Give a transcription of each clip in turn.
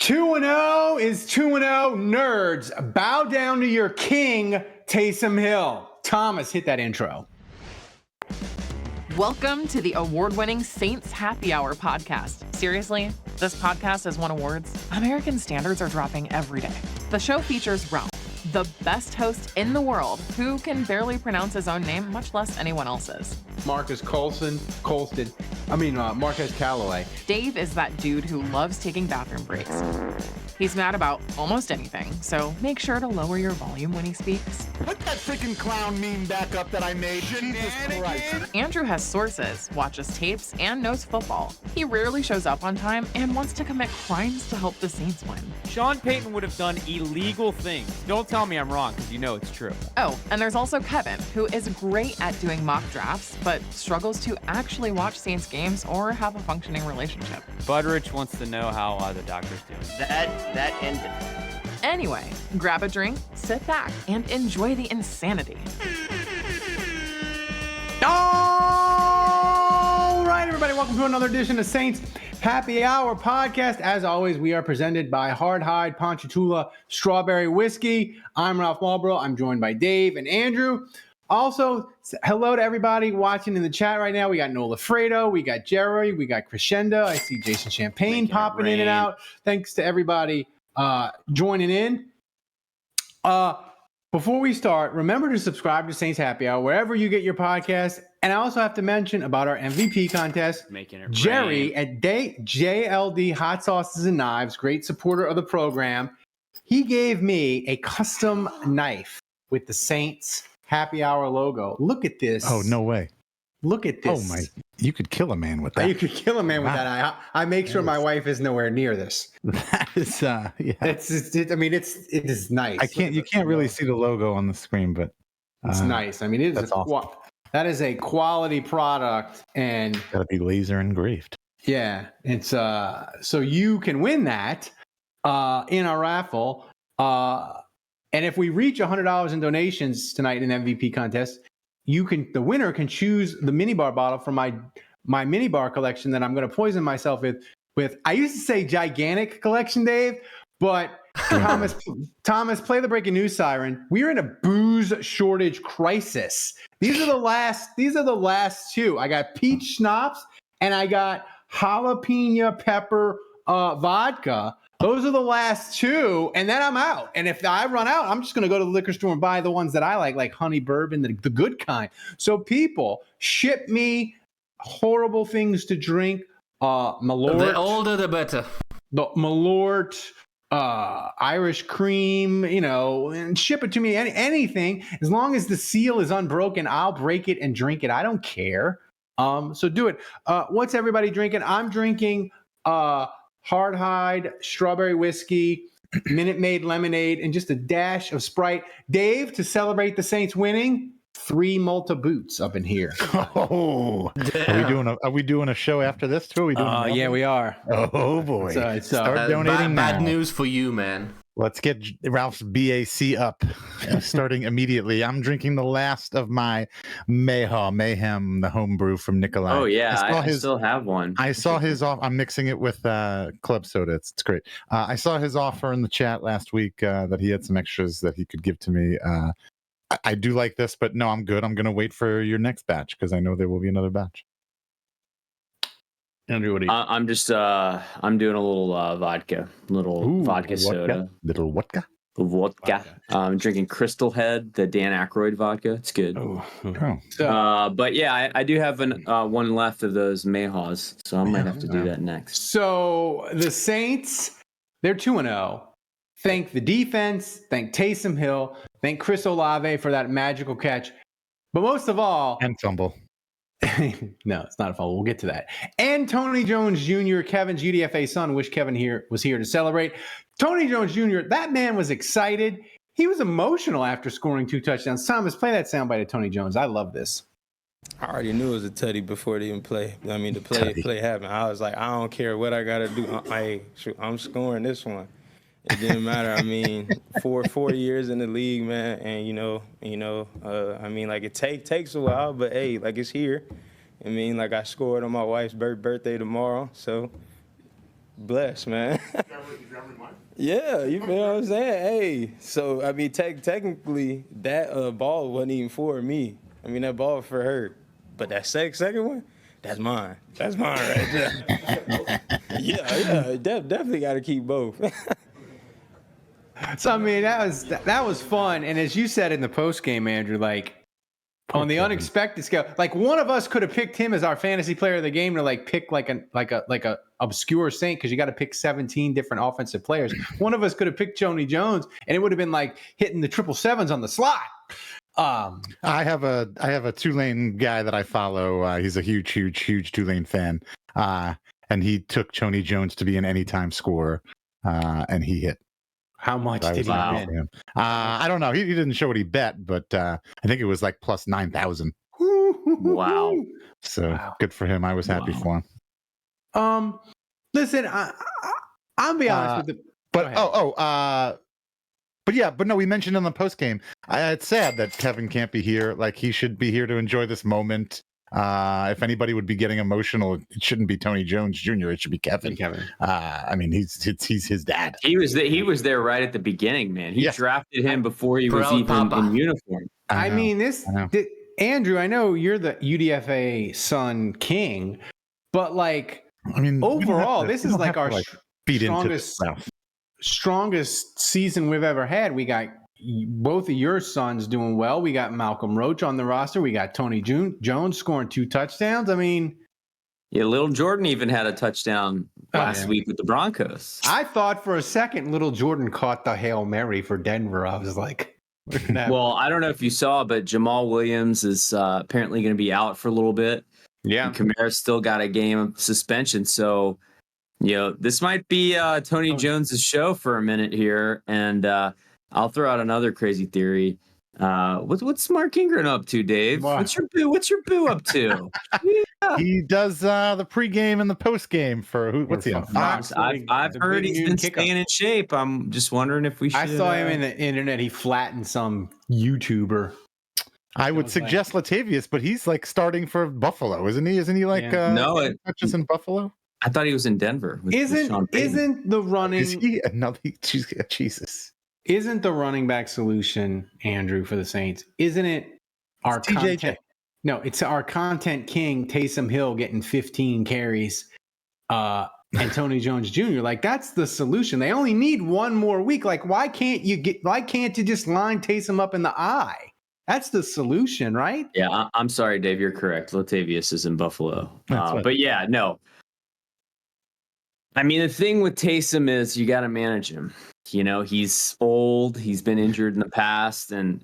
2-0 is 2-0. Nerds, bow down to your king, Taysom Hill. Thomas, hit that intro. Welcome to the award-winning Saints Happy Hour podcast. Seriously, this podcast has won awards. American standards are dropping every day. The show features Ralph, the best host in the world, who can barely pronounce his own name, much less anyone else's. Marcus Callaway. Dave is that dude who loves taking bathroom breaks. He's mad about almost anything, so make sure to lower your volume when he speaks. Put that freaking clown meme back up that I made. Jesus Christ. Andrew has sources, watches tapes, and knows football. He rarely shows up on time and wants to commit crimes to help the Saints win. Sean Payton would have done illegal things. Don't tell me I'm wrong, because you know it's true. Oh, and there's also Kevin, who is great at doing mock drafts, but struggles to actually watch Saints games or have a functioning relationship. Budrich wants to know how the doctor's doing. That ended. Anyway, grab a drink, sit back, and enjoy the insanity. All right, everybody, welcome to another edition of Saints Happy Hour podcast. As always, we are presented by Hard Ponchatoula Strawberry Whiskey. I'm Ralph Marlborough. I'm joined by Dave and Andrew. Also, hello to everybody watching in the chat right now. We got Nola Fredo, we got Jerry, we got Crescendo. I see Jason Champagne popping in and out. Thanks to everybody joining in. Before we start, remember to subscribe to Saints Happy Hour wherever you get your podcast. And I also have to mention about our MVP contest. Making it Jerry at JLD Hot Sauces and Knives, great supporter of the program. He gave me a custom knife with the Saints Happy Hour logo. Look at this. Oh, no way. Look at this. Oh, my. You could kill a man with that. You could kill a man with that. I make sure my wife is nowhere near this. That is, yeah. It is nice. You can't really see the logo on the screen, but it's nice. I mean, it is awesome. That is a quality product, and gotta be laser engraved. Yeah, it's so you can win that in our raffle. And if we reach $100 in donations tonight in the MVP contest, the winner can choose the minibar bottle from my minibar collection that I'm going to poison myself with. I used to say gigantic collection, Dave, but Thomas, play the breaking news siren. We're in a booze shortage crisis. These are the last two. I got peach schnapps and I got jalapeno pepper vodka. Those are the last two, and then I'm out. And if I run out, I'm just going to go to the liquor store and buy the ones that I like honey bourbon, the good kind. So people, ship me horrible things to drink. Malort. The older, the better. The Malort, Irish cream, and ship it to me. Anything. As long as the seal is unbroken, I'll break it and drink it. I don't care. So do it. What's everybody drinking? I'm drinking Hard strawberry whiskey, Minute Maid lemonade, and just a dash of Sprite. Dave, to celebrate the Saints winning, 3 Malta boots up in here. Oh, are we doing a show after this too? Yeah, we are. Oh boy, start donating bad news for you, man. Let's get Ralph's BAC up, starting immediately. I'm drinking the last of my Mayhem, the homebrew from Nikolai. Oh, yeah. I still have one. I saw his off. I'm mixing it with club soda. It's great. I saw his offer in the chat last week that he had some extras that he could give to me. I do like this, but no, I'm good. I'm going to wait for your next batch because I know there will be another batch. Andrew, what do you? I'm just I'm doing a little vodka, vodka soda, little vodka. I'm drinking Crystal Head, the Dan Aykroyd vodka. It's good. But yeah, I do have one left of those Mayhaws, so I might have to do that next. So the Saints, they're 2-0. Thank the defense. Thank Taysom Hill. Thank Chris Olave for that magical catch. But most of all, and fumble. No, it's not a fumble. We'll get to that. And Tony Jones Jr., Kevin's UDFA son, wish Kevin was here to celebrate. Tony Jones Jr., that man was excited. He was emotional after scoring 2 touchdowns. Thomas, play that soundbite of Tony Jones. I love this. I already knew it was a tutty before it even play. I mean, the play happened. I was like, I don't care what I got to do. I'm scoring this one. It didn't matter. I mean, 4 years in the league, man, and I mean, like it takes a while, but hey, like it's here. I mean, like I scored on my wife's birthday tomorrow, so blessed, man. Yeah, you know what I'm saying? Hey, so, I mean, technically, that ball wasn't even for me. I mean, that ball for her. But that second one, that's mine. That's mine right there. yeah, definitely got to keep both. So I mean, that was fun. And as you said in the post game, Andrew, like on the unexpected scale, like one of us could have picked him as our fantasy player of the game to like pick like a obscure Saint, because you got to pick 17 different offensive players. One of us could have picked Tony Jones, and it would have been like hitting the 777s on the slot. I have a Tulane guy that I follow. He's a huge Tulane fan, and he took Tony Jones to be an anytime scorer, and he hit. How much did he win? I don't know. He didn't show what he bet, but I think it was like plus 9,000. Wow. So good for him. I was happy for him. Listen, I'll be honest with the. But no, we mentioned in the post game. It's sad that Kevin can't be here. Like, he should be here to enjoy this moment. If anybody would be getting emotional, it shouldn't be Tony Jones Jr. It should be Kevin. I mean, he's his dad. He was there right at the beginning, man. He drafted him before he was even in uniform. I mean, Andrew, I know you're the UDFA Sun King, but like, I mean, overall, this is like our strongest season we've ever had. We got both of your sons doing well. We got Malcolm Roach on the roster. We got Tony Jones scoring 2 touchdowns. I mean, yeah, little Jordan even had a touchdown last week with the Broncos. I thought for a second little Jordan caught the Hail Mary for Denver. I was like, well, I don't know if you saw, but Jamal Williams is apparently going to be out for a little bit. Yeah. And Kamara's still got a game of suspension. So, you know, this might be Tony Jones's show for a minute here. And I'll throw out another crazy theory. What's Mark Ingram up to, Dave? What's your boo up to? Yeah. He does the pregame and the postgame for what's he on Fox? I've heard he's been staying in shape. I'm just wondering if we should. I saw him in the internet. He flattened some YouTuber. I would suggest Latavius, but he's like starting for Buffalo, isn't he? Isn't he like touches in Buffalo? I thought he was in Denver. Isn't the running? Is he another? Jesus. Isn't the running back solution, Andrew, for the Saints? Isn't it our content? No, it's our content king, Taysom Hill, getting 15 carries, and Tony Jones Jr. Like, that's the solution. They only need one more week. Like, why can't you just line Taysom up in the eye? That's the solution, right? Yeah, I'm sorry, Dave. You're correct. Latavius is in Buffalo. But yeah, no. I mean, the thing with Taysom is you got to manage him. You know, he's old. He's been injured in the past. And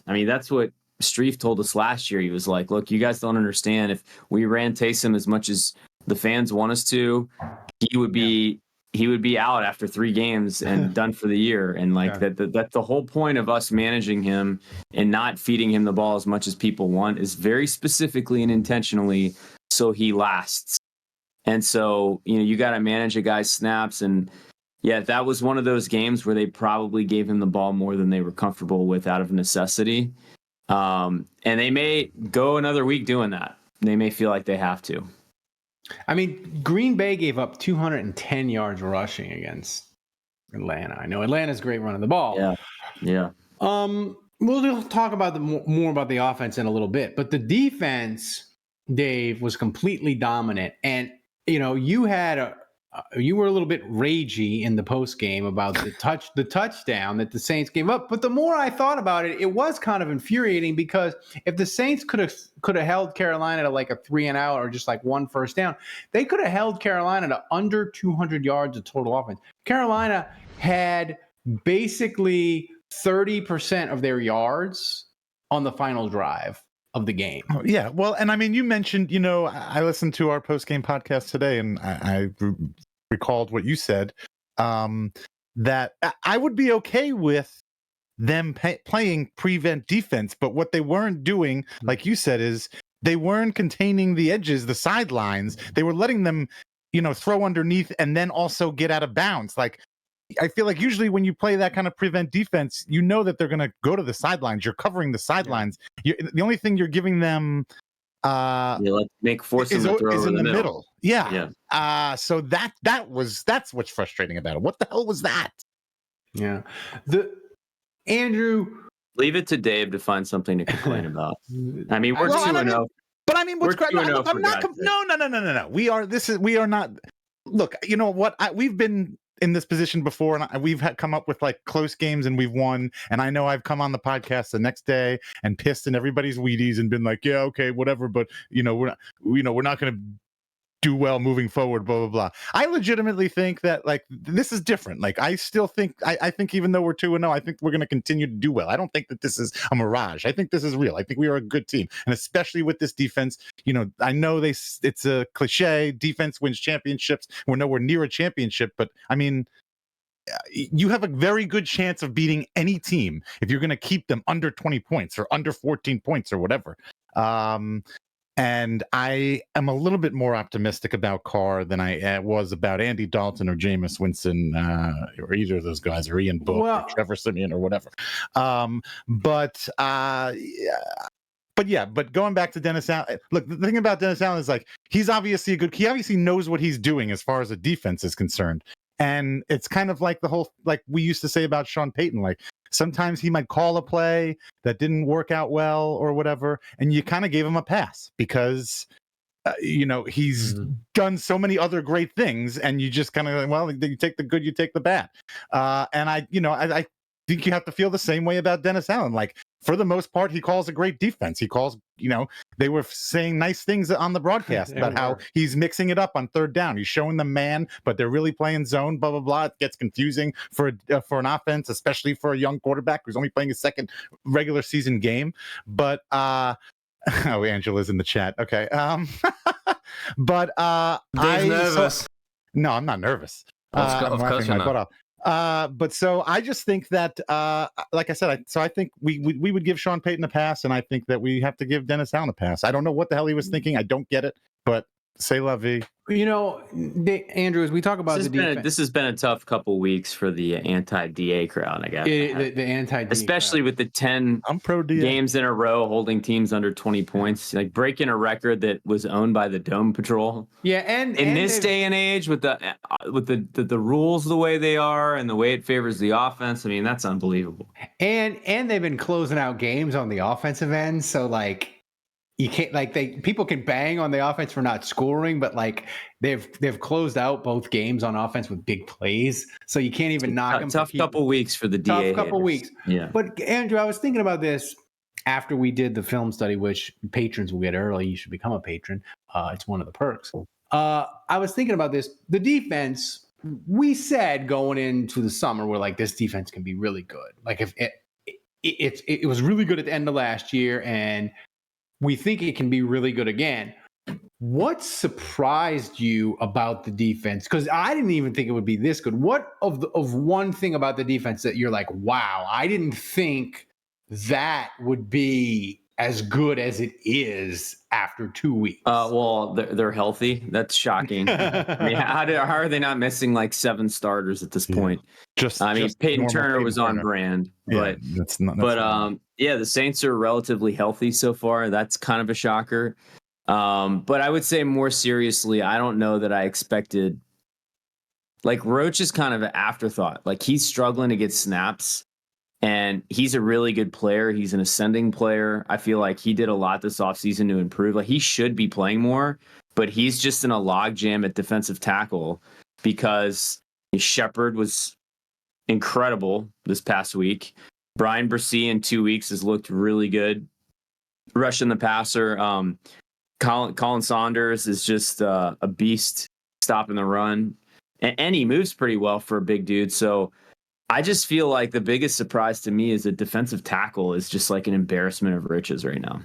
I mean, that's what Streif told us last year. He was like, look, you guys don't understand. If we ran Taysom as much as the fans want us to, he would be out after 3 games and done for the year. And like that's the whole point of us managing him and not feeding him the ball as much as people want is very specifically and intentionally so he lasts. And so, you know, you got to manage a guy's snaps. And yeah, that was one of those games where they probably gave him the ball more than they were comfortable with out of necessity. And they may go another week doing that. They may feel like they have to. I mean, Green Bay gave up 210 yards rushing against Atlanta. I know Atlanta's great running the ball. Yeah. We'll talk about more about the offense in a little bit, but the defense, Dave, was completely dominant. And you know, you were a little bit ragey in the post game about the touchdown that the Saints gave up. But the more I thought about it, it was kind of infuriating because if the Saints could have held Carolina to like a 3-and-out or just like 1 first down, they could have held Carolina to under 200 yards of total offense. Carolina had basically 30% of their yards on the final drive of the game. Oh, yeah. Well, and I mean, you mentioned, you know, I listened to our post-game podcast today and I recalled what you said, that I would be okay with them playing prevent defense, but what they weren't doing, like you said, is they weren't containing the edges, the sidelines. They were letting them, you know, throw underneath and then also get out of bounds. Like, I feel like usually when you play that kind of prevent defense, you know that they're going to go to the sidelines. You're covering the sidelines. The only thing you're giving them Let's force him is, to throw is over in the the middle. Yeah. So that's what's frustrating about it. What the hell was that? Yeah. Andrew, Leave it to Dave to find something to complain about. I mean, we're Well, 2-0. But I mean, what's We're great? 2-0 I'm for not. God's sake. No. We are not. Look, you know what? We've been in this position before, and we've come up with like close games, and we've won. And I know I've come on the podcast the next day and pissed in everybody's Wheaties and been like, yeah, okay, whatever. But we're not going to do well moving forward, blah blah blah. I legitimately think that like this is different. Like I still think I think even though we're 2-0, I think we're going to continue to do well. I don't think that this is a mirage. I think this is real. I think we are a good team, and especially with this defense. I know it's a cliche. Defense wins championships. We're nowhere near a championship, but I mean, you have a very good chance of beating any team if you're going to keep them under 20 points or under 14 points or whatever. And I am a little bit more optimistic about Carr than I was about Andy Dalton or Jameis Winston or either of those guys, or Ian Book or Trevor Siemian or whatever. But going back to Dennis Allen, look, the thing about Dennis Allen is like he obviously knows what he's doing as far as the defense is concerned. And it's kind of like the whole, like we used to say about Sean Payton, like sometimes he might call a play that didn't work out well or whatever, and you kind of gave him a pass because, he's done so many other great things, and you just kind of, well, you take the good, you take the bad. And I think you have to feel the same way about Dennis Allen. Like, for the most part, he calls a great defense. He calls, they were saying nice things on the broadcast about how he's mixing it up on third down. He's showing them man, but they're really playing zone, blah, blah, blah. It gets confusing for an offense, especially for a young quarterback who's only playing his second regular season game. But, Angela's in the chat. Okay. But Dave's nervous. No, I'm not nervous. I'm laughing my butt off. But so I just think that, like I said, I think we would give Sean Payton a pass, and I think that we have to give Dennis Allen a pass. I don't know what the hell he was thinking. I don't get it, but c'est la vie. Andrew, as we talk about this has been a tough couple weeks for the anti-DA crowd, I guess. The anti-DA especially crowd. With the 10 games in a row holding teams under 20 points, like breaking a record that was owned by the Dome Patrol. Yeah, and in this day and age, with the rules the way they are and the way it favors the offense, I mean, that's unbelievable. And they've been closing out games on the offensive end, so like. You can't people can bang on the offense for not scoring, but like they've closed out both games on offense with big plays, so you can't even knock them. Tough couple weeks for the DA. Tough couple weeks. Yeah. But Andrew, I was thinking about this after we did the film study, which patrons will get early. You should become a patron. It's one of the perks. I was thinking about this. The defense, we said going into the summer, we're like, this defense can be really good. Like if it was really good at the end of last year, and we think it can be really good again. What surprised you about the defense? Because I didn't even think it would be this good. What of one thing about the defense that you're like, wow, I didn't think that would be as good as it is after 2 weeks? Well, they're healthy. That's shocking. I mean, how are they not missing like 7 starters at this point? Peyton Turner was on brand, but the Saints are relatively healthy so far. That's kind of a shocker. But I would say more seriously, I don't know that I expected. Like Roach is kind of an afterthought. Like he's struggling to get snaps. And he's a really good player. He's an ascending player. I feel like he did a lot this offseason to improve. Like he should be playing more, but he's just in a logjam at defensive tackle because Shepard was incredible this past week. Brian Bresee in 2 weeks has looked really good. Rushing the passer. Colin Saunders is just a beast stopping the run. And he moves pretty well for a big dude. So I just feel like the biggest surprise to me is that defensive tackle is just like an embarrassment of riches right now.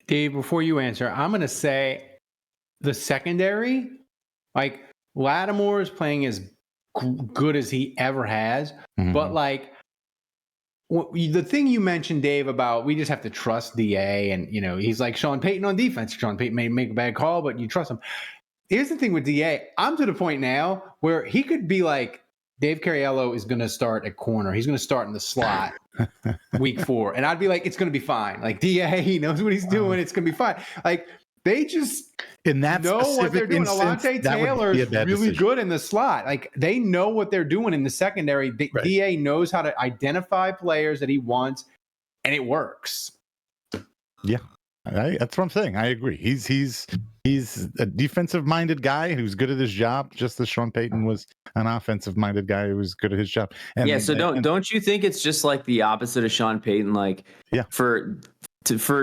Dave, before you answer, I'm going to say the secondary, like Lattimore is playing as good as he ever has. Mm-hmm. But like the thing you mentioned, Dave, about we just have to trust DA, and he's like Sean Payton on defense. Sean Payton may make a bad call, but you trust him. Here's the thing with DA. I'm to the point now where he could be like Dave Cariello is going to start at corner. He's going to start in the slot week 4. And I'd be like, it's going to be fine. Like, DA, he knows what he's doing. It's going to be fine. Like, they just in that know what they're doing. instance, Alontae that would Taylor be a is bad really decision. good in the slot. Like, they know what they're doing in the secondary. Right. DA knows how to identify players that he wants, and it works. Yeah, that's what I'm saying. I agree. He's a defensive-minded guy who's good at his job, just as Sean Payton was an offensive-minded guy who was good at his job. And, don't you think it's just like the opposite of Sean Payton? Like, for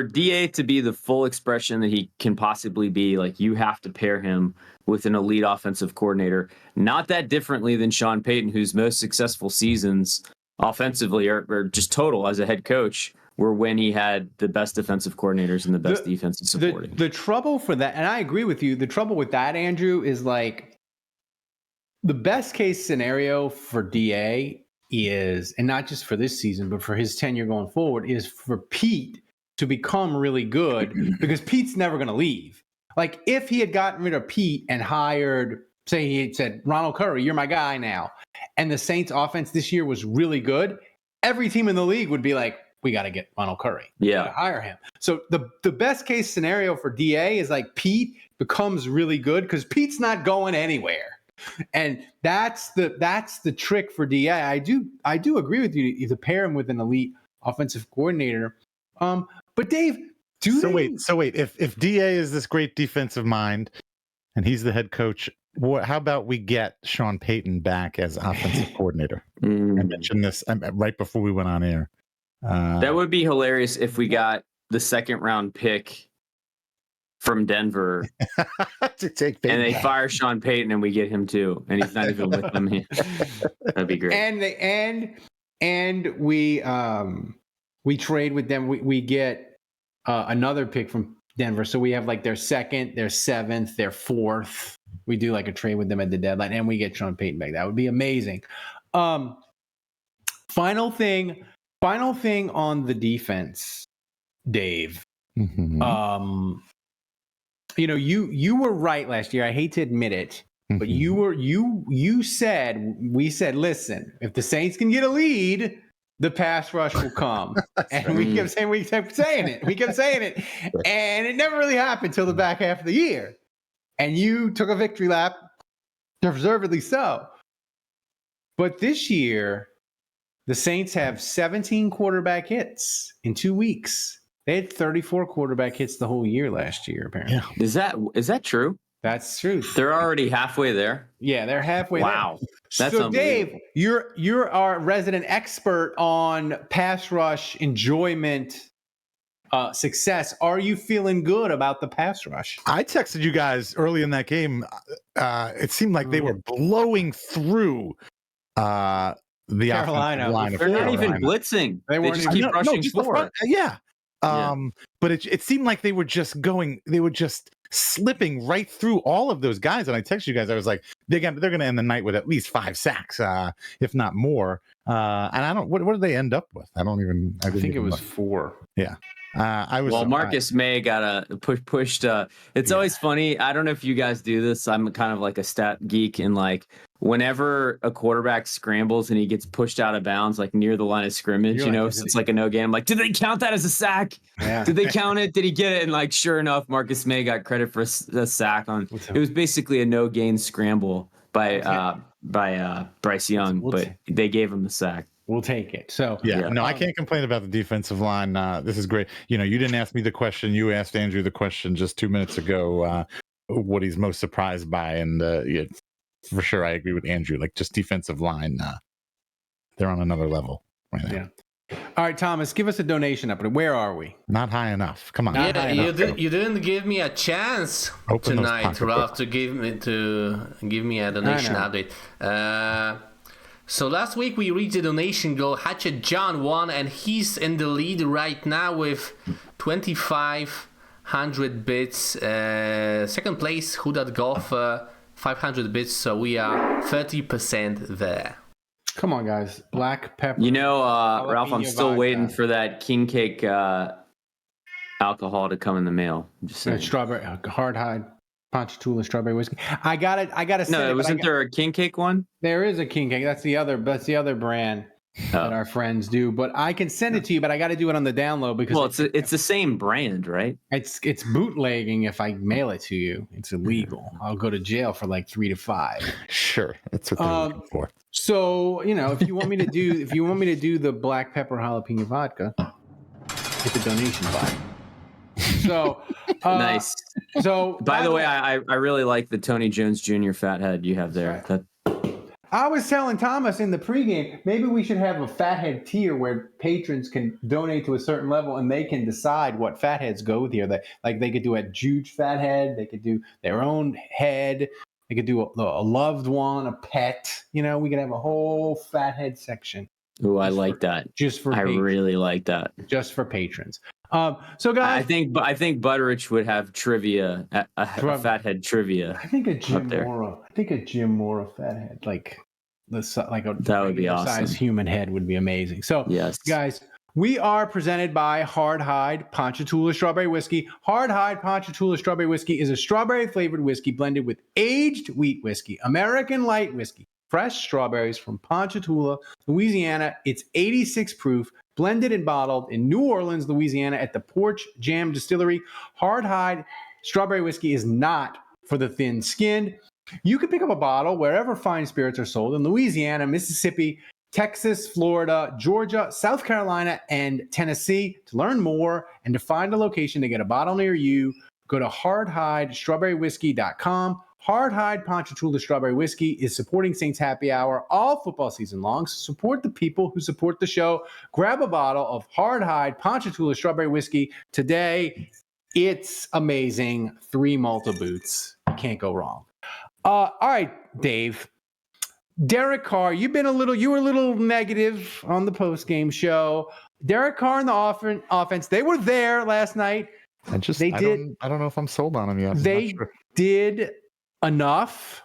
DA to be the full expression that he can possibly be, like, you have to pair him with an elite offensive coordinator. Not that differently than Sean Payton, whose most successful seasons offensively or just total as a head coach were when he had the best defensive coordinators and the best defensive supporting. The trouble for that, and I agree with you, the trouble with that, Andrew, is like the best case scenario for DA is, and not just for this season, but for his tenure going forward, is for Pete to become really good, because Pete's never going to leave. Like, if he had gotten rid of Pete and hired, say he had said, Ronald Curry, you're my guy now, and the Saints offense this year was really good, every team in the league would be like, we got to get Ronald Curry. We got to hire him. So the best case scenario for DA is like Pete becomes really good, because Pete's not going anywhere. And that's the trick for DA. I do agree with you to pair him with an elite offensive coordinator. But Dave, wait. If DA is this great defensive mind and he's the head coach, how about we get Sean Payton back as offensive coordinator? I mentioned this right before we went on air. That would be hilarious if we got the second round pick from Denver to take Payton and they back. fire Sean Payton and we get him too, and he's not even with them. That'd be great. And we trade with them. We get another pick from Denver, so we have like their second, their 7th, their 4th. We do like a trade with them at the deadline, and we get Sean Payton back. That would be amazing. Final thing on the defense, Dave. Mm-hmm. You were right last year. I hate to admit it, but we said, listen, if the Saints can get a lead, the pass rush will come. And we kept saying it. And it never really happened till the back half of the year. And you took a victory lap, deservedly so. But this year, the Saints have 17 quarterback hits in 2 weeks. They had 34 quarterback hits the whole year last year, apparently. Yeah. Is that true? That's true. They're already halfway there. Yeah, they're halfway there. Wow. That's so, Dave, you're our resident expert on pass rush enjoyment, success. Are you feeling good about the pass rush? I texted you guys early in that game. It seemed like they were blowing through the Carolina. Line They're not even blitzing. They just keep rushing forward. But it seemed like they were just slipping right through all of those guys. And I texted you guys, I was like, they're going to end the night with at least 5 sacks, if not more. And I don't, what did they end up with? I think it was 4. Yeah. Marcus May got pushed. It's always funny. I don't know if you guys do this. I'm kind of like a stat geek, and like whenever a quarterback scrambles and he gets pushed out of bounds, like near the line of scrimmage, so it's like a no gain. I'm like, did they count that as a sack? Yeah. Did they count it? Did he get it? And like, sure enough, Marcus May got credit for a sack on. It was basically a no gain scramble by Bryce Young, but they gave him the sack. We'll take it. So I can't complain about the defensive line. This is great. You didn't ask me the question. You asked Andrew the question just 2 minutes ago. What he's most surprised by, and for sure, I agree with Andrew. Like, just defensive line, they're on another level right now. Yeah. All right, Thomas, give us a donation update. Where are we? Not high enough. Come on. You didn't give me a chance tonight, Ralph, to give me a donation update. So last week we reached the donation goal. Hatchet John won, and he's in the lead right now with 2,500 bits. Second place, Who Dat Golf, 500 bits. So we are 30% there. Come on, guys. Black pepper. Ralph, I'm still waiting for that king cake alcohol to come in the mail. I'm just saying. Strawberry hard hide. Ponchatoula strawberry whiskey. I gotta send No, it. wasn't there a king cake one? There is a king cake. That's the other brand that our friends do. But I can send it to you, but I got to do it on the download because it's the same brand, right? It's bootlegging. If I mail it to you, it's illegal. I'll go to jail for like 3 to 5. Sure, that's what they're looking for. So if you want me to do the black pepper jalapeno vodka, it's a donation buy. So nice. So by the way, I really like the Tony Jones Jr. fathead you have there. Right. I was telling Thomas in the pregame, maybe we should have a fathead tier where patrons can donate to a certain level and they can decide what fatheads go with here. They could do a huge fathead, they could do their own head, they could do a loved one, a pet. We could have a whole fathead section. Ooh, I like that. Just for I really like that. Just for patrons. So guys, I think Butteridge would have trivia, a fathead trivia. I think a Jim Mora fathead, that would be awesome. Size human head would be amazing. So yes, guys, we are presented by Hard Hide Ponchatoula Strawberry Whiskey. Hard Hide Ponchatoula Strawberry Whiskey is a strawberry flavored whiskey blended with aged wheat whiskey, American light whiskey, fresh strawberries from Ponchatoula, Louisiana. It's 86 proof. Blended and bottled in New Orleans, Louisiana at the Porch Jam Distillery. Hard Hide Strawberry Whiskey is not for the thin-skinned. You can pick up a bottle wherever fine spirits are sold in Louisiana, Mississippi, Texas, Florida, Georgia, South Carolina, and Tennessee. To learn more and to find a location to get a bottle near you, go to hardhidestrawberrywhiskey.com. Hard Hide Ponchatoula Strawberry Whiskey is supporting Saints Happy Hour all football season long. So support the people who support the show. Grab a bottle of Hard Hide Ponchatoula Strawberry Whiskey today. It's amazing. 3 Malta boots. Can't go wrong. All right, Dave. Derek Carr, you were a little negative on the post-game show. Derek Carr and the offense, they were there last night. I don't know if I'm sold on them yet. They did enough.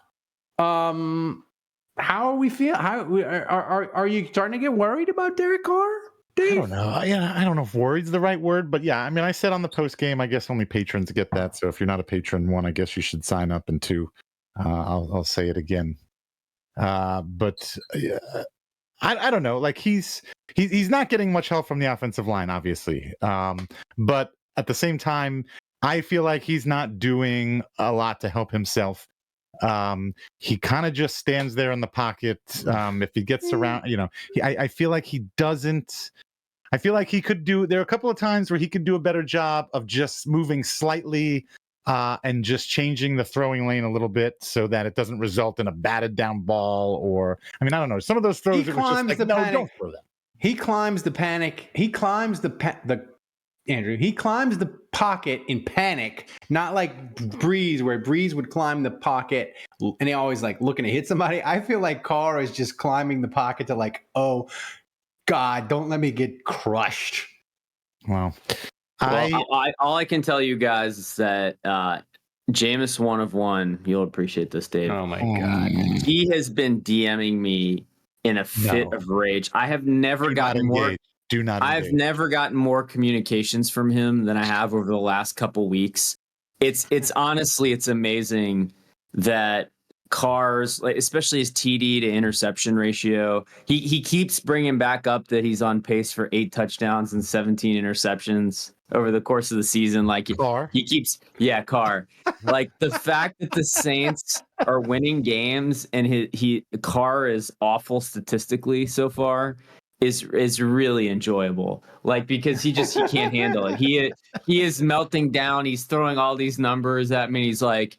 How are we feeling? Are you starting to get worried about Derek Carr, Dave? I don't know. Yeah, I don't know if worried's the right word, but yeah, I mean, I said on the post game, I guess only patrons get that. So if you're not a patron, 1, I guess you should sign up, and 2, I'll say it again. But I don't know. Like he's not getting much help from the offensive line, obviously. But at the same time, I feel like he's not doing a lot to help himself. He kind of just stands there in the pocket. If he gets around, I feel like he doesn't. I feel like he could do. There are a couple of times where he could do a better job of just moving slightly and just changing the throwing lane a little bit so that it doesn't result in a batted down ball. Or I don't know. Some of those throws, it was just like, no, don't throw that. He climbs the panic. He climbs Andrew, he climbs the pocket in panic, not like Breeze, where Breeze would climb the pocket and he always looking to hit somebody. I feel like Carr is just climbing the pocket to oh God, don't let me get crushed. Wow. All I can tell you guys is that Jameis 1 of 1, you'll appreciate this, Dave. Oh my God. He has been DMing me in a fit of rage. I have never gotten more. I've never gotten more communications from him than I have over the last couple weeks. It's honestly, it's amazing that Carr's, especially his TD to interception ratio, he keeps bringing back up that he's on pace for 8 touchdowns and 17 interceptions over the course of the season. Carr. He keeps, Carr. The fact that the Saints are winning games and Carr is awful statistically so far is really enjoyable. Because he can't handle it. He is melting down. He's throwing all these numbers at me. He's like,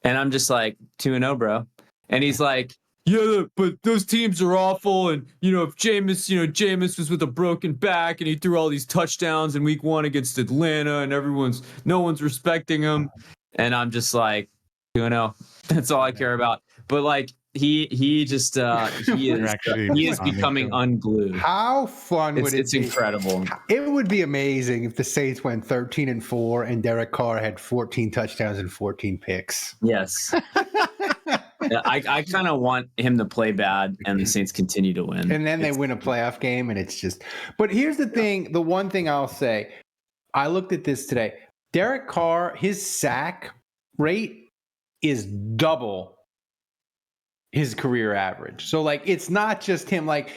and I'm just like 2-0, bro. And he's like, yeah, but those teams are awful. And if Jameis was with a broken back and he threw all these touchdowns in week 1 against Atlanta and no one's respecting him. And I'm just like 2-0. That's all I care about. But he is becoming unglued. How fun would it be? It's incredible. It would be amazing if the Saints went 13-4 and Derek Carr had 14 touchdowns and 14 picks. Yes. I kind of want him to play bad and the Saints continue to win. And then they win a playoff game and it's just. But here's the thing. The one thing I'll say, I looked at this today. Derek Carr, his sack rate is double his career average. So like it's not just him. Like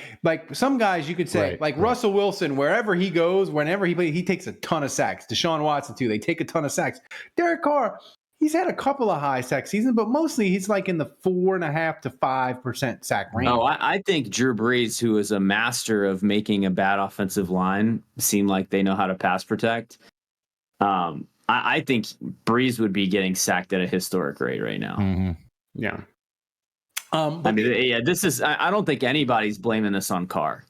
some guys you could say Russell Wilson, wherever he goes, whenever he plays, he takes a ton of sacks. Deshaun Watson too, they take a ton of sacks. Derek Carr, he's had a couple of high sack seasons, but mostly he's like in the 4.5% to 5% sack range. Oh, I think Drew Brees, who is a master of making a bad offensive line seem like they know how to pass protect. I think Brees would be getting sacked at a historic rate right now. Mm-hmm. Yeah. This is. I don't think anybody's blaming this on Carr.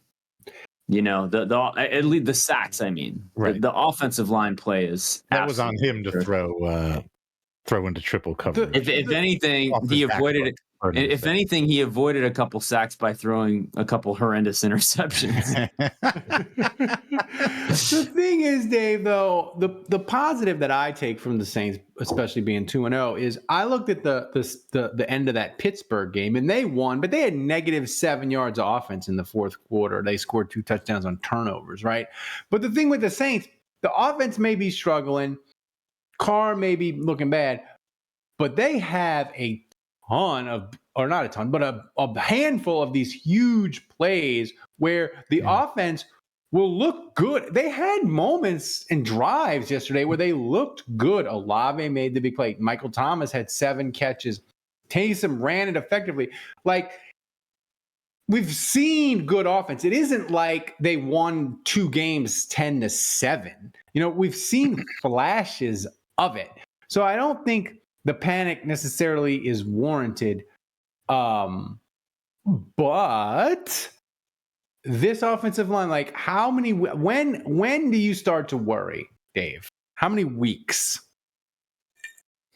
At least the sacks. I mean, the offensive line play is that was on him to throw into triple coverage. If anything, he avoided it. If anything, he avoided a couple sacks by throwing a couple horrendous interceptions. The thing is, Dave, though, the positive that I take from the Saints, especially being 2-0, is I looked at the end of that Pittsburgh game, and they won, but they had -7 yards of offense in the fourth quarter. They scored 2 touchdowns on turnovers, right? But the thing with the Saints, the offense may be struggling, Carr may be looking bad, but they have a ton of, or not a ton, but a handful of these huge plays where the offense will look good. They had moments and drives yesterday where they looked good. Olave made the big play. Michael Thomas had 7 catches. Taysom ran it effectively. Like, we've seen good offense. It isn't like they won 2 games 10-7. We've seen flashes of it. So I don't think the panic necessarily is warranted. But this offensive line, like when do you start to worry, Dave? How many weeks?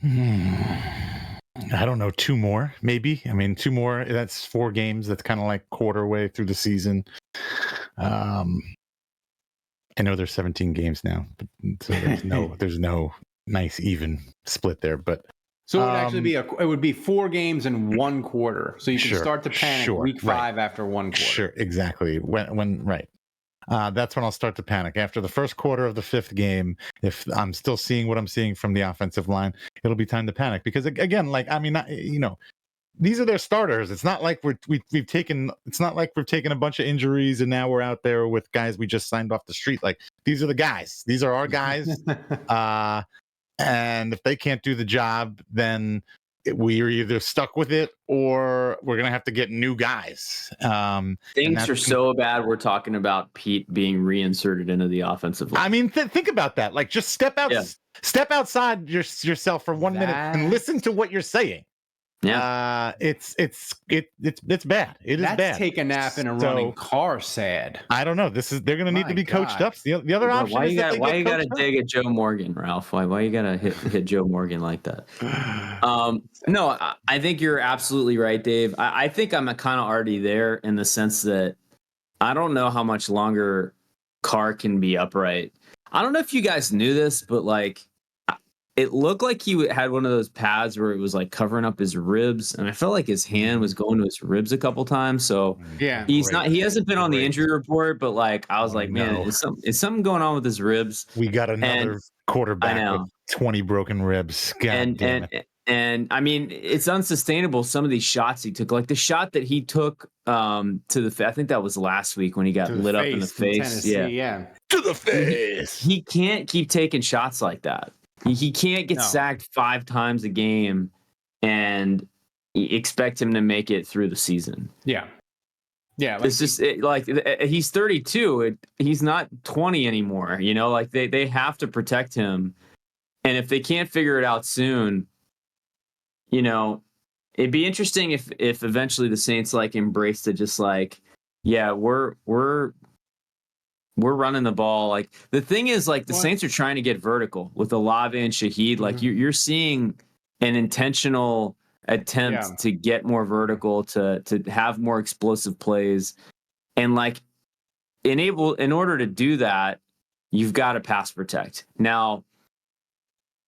I don't know, 2 more, maybe. I mean, 2 more, that's 4 games. That's kind of like quarter way through the season. I know there's 17 games now, but so there's no nice even split there, but so it would actually it would be 4 games in 1 quarter. So you can start to panic week 5 after 1 quarter. Sure, exactly. When that's when I'll start to panic. After the first quarter of the 5th game, if I'm still seeing what I'm seeing from the offensive line, it'll be time to panic. Because again, these are their starters. It's not like we've taken a bunch of injuries and now we're out there with guys we just signed off the street. Like, these are the guys. These are our guys. And if they can't do the job, then we are either stuck with it or we're going to have to get new guys. Things are so bad. We're talking about Pete being reinserted into the offensive line. I mean, think about that. Like, just step outside yourself for 1 minute and listen to what you're saying. Yeah, it's bad. It is bad. Take a nap in a running car. Sad. I don't know. They're going to need to be coached up. The other option. Why you got to dig at Joe Morgan, Ralph? Why you got to hit Joe Morgan like that? No, I think you're absolutely right, Dave. I think I'm kind of already there in the sense that I don't know how much longer Carr can be upright. I don't know if you guys knew this, but like, it looked like he had one of those pads where it was like covering up his ribs, and I felt like his hand was going to his ribs a couple times. So yeah, he hasn't been on the injury report, but like I was man, is something going on with his ribs? We got another quarterback with 20 broken ribs. And I mean, it's unsustainable. Some of these shots he took, like the shot that he took to the, I think that was last week when he got lit up in the face. Yeah, to the face. He can't keep taking shots like that. He can't get sacked 5 times a game and expect him to make it through the season. Yeah. Like, it's just he's 32. He's not 20 anymore. Like they have to protect him. And if they can't figure it out soon, it'd be interesting if eventually the Saints like embraced it, just like, yeah, we're running the ball. Like, the thing is, like, the Saints are trying to get vertical with Olave and Shaheed. Like, you're seeing an intentional attempt to get more vertical, to have more explosive plays. And, like, in order to do that, you've got to pass protect. Now,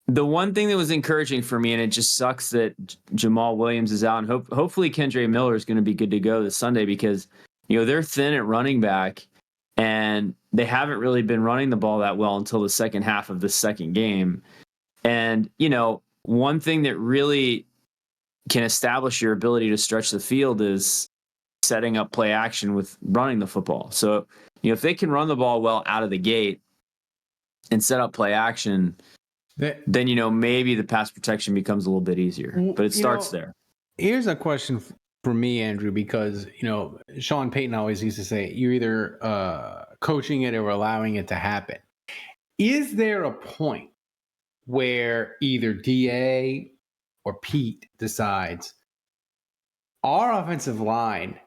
the one thing that was encouraging for me, and it just sucks that Jamal Williams is out, and hopefully Kendre Miller is going to be good to go this Sunday, because, they're thin at running back. And they haven't really been running the ball that well until the second half of the second game. And, one thing that really can establish your ability to stretch the field is setting up play action with running the football. So, if they can run the ball well out of the gate and set up play action, then, maybe the pass protection becomes a little bit easier. But it starts there. Here's a question for me, Andrew, because, Sean Payton always used to say, you're either coaching it or allowing it to happen. Is there a point where either DA or Pete decides our offensive line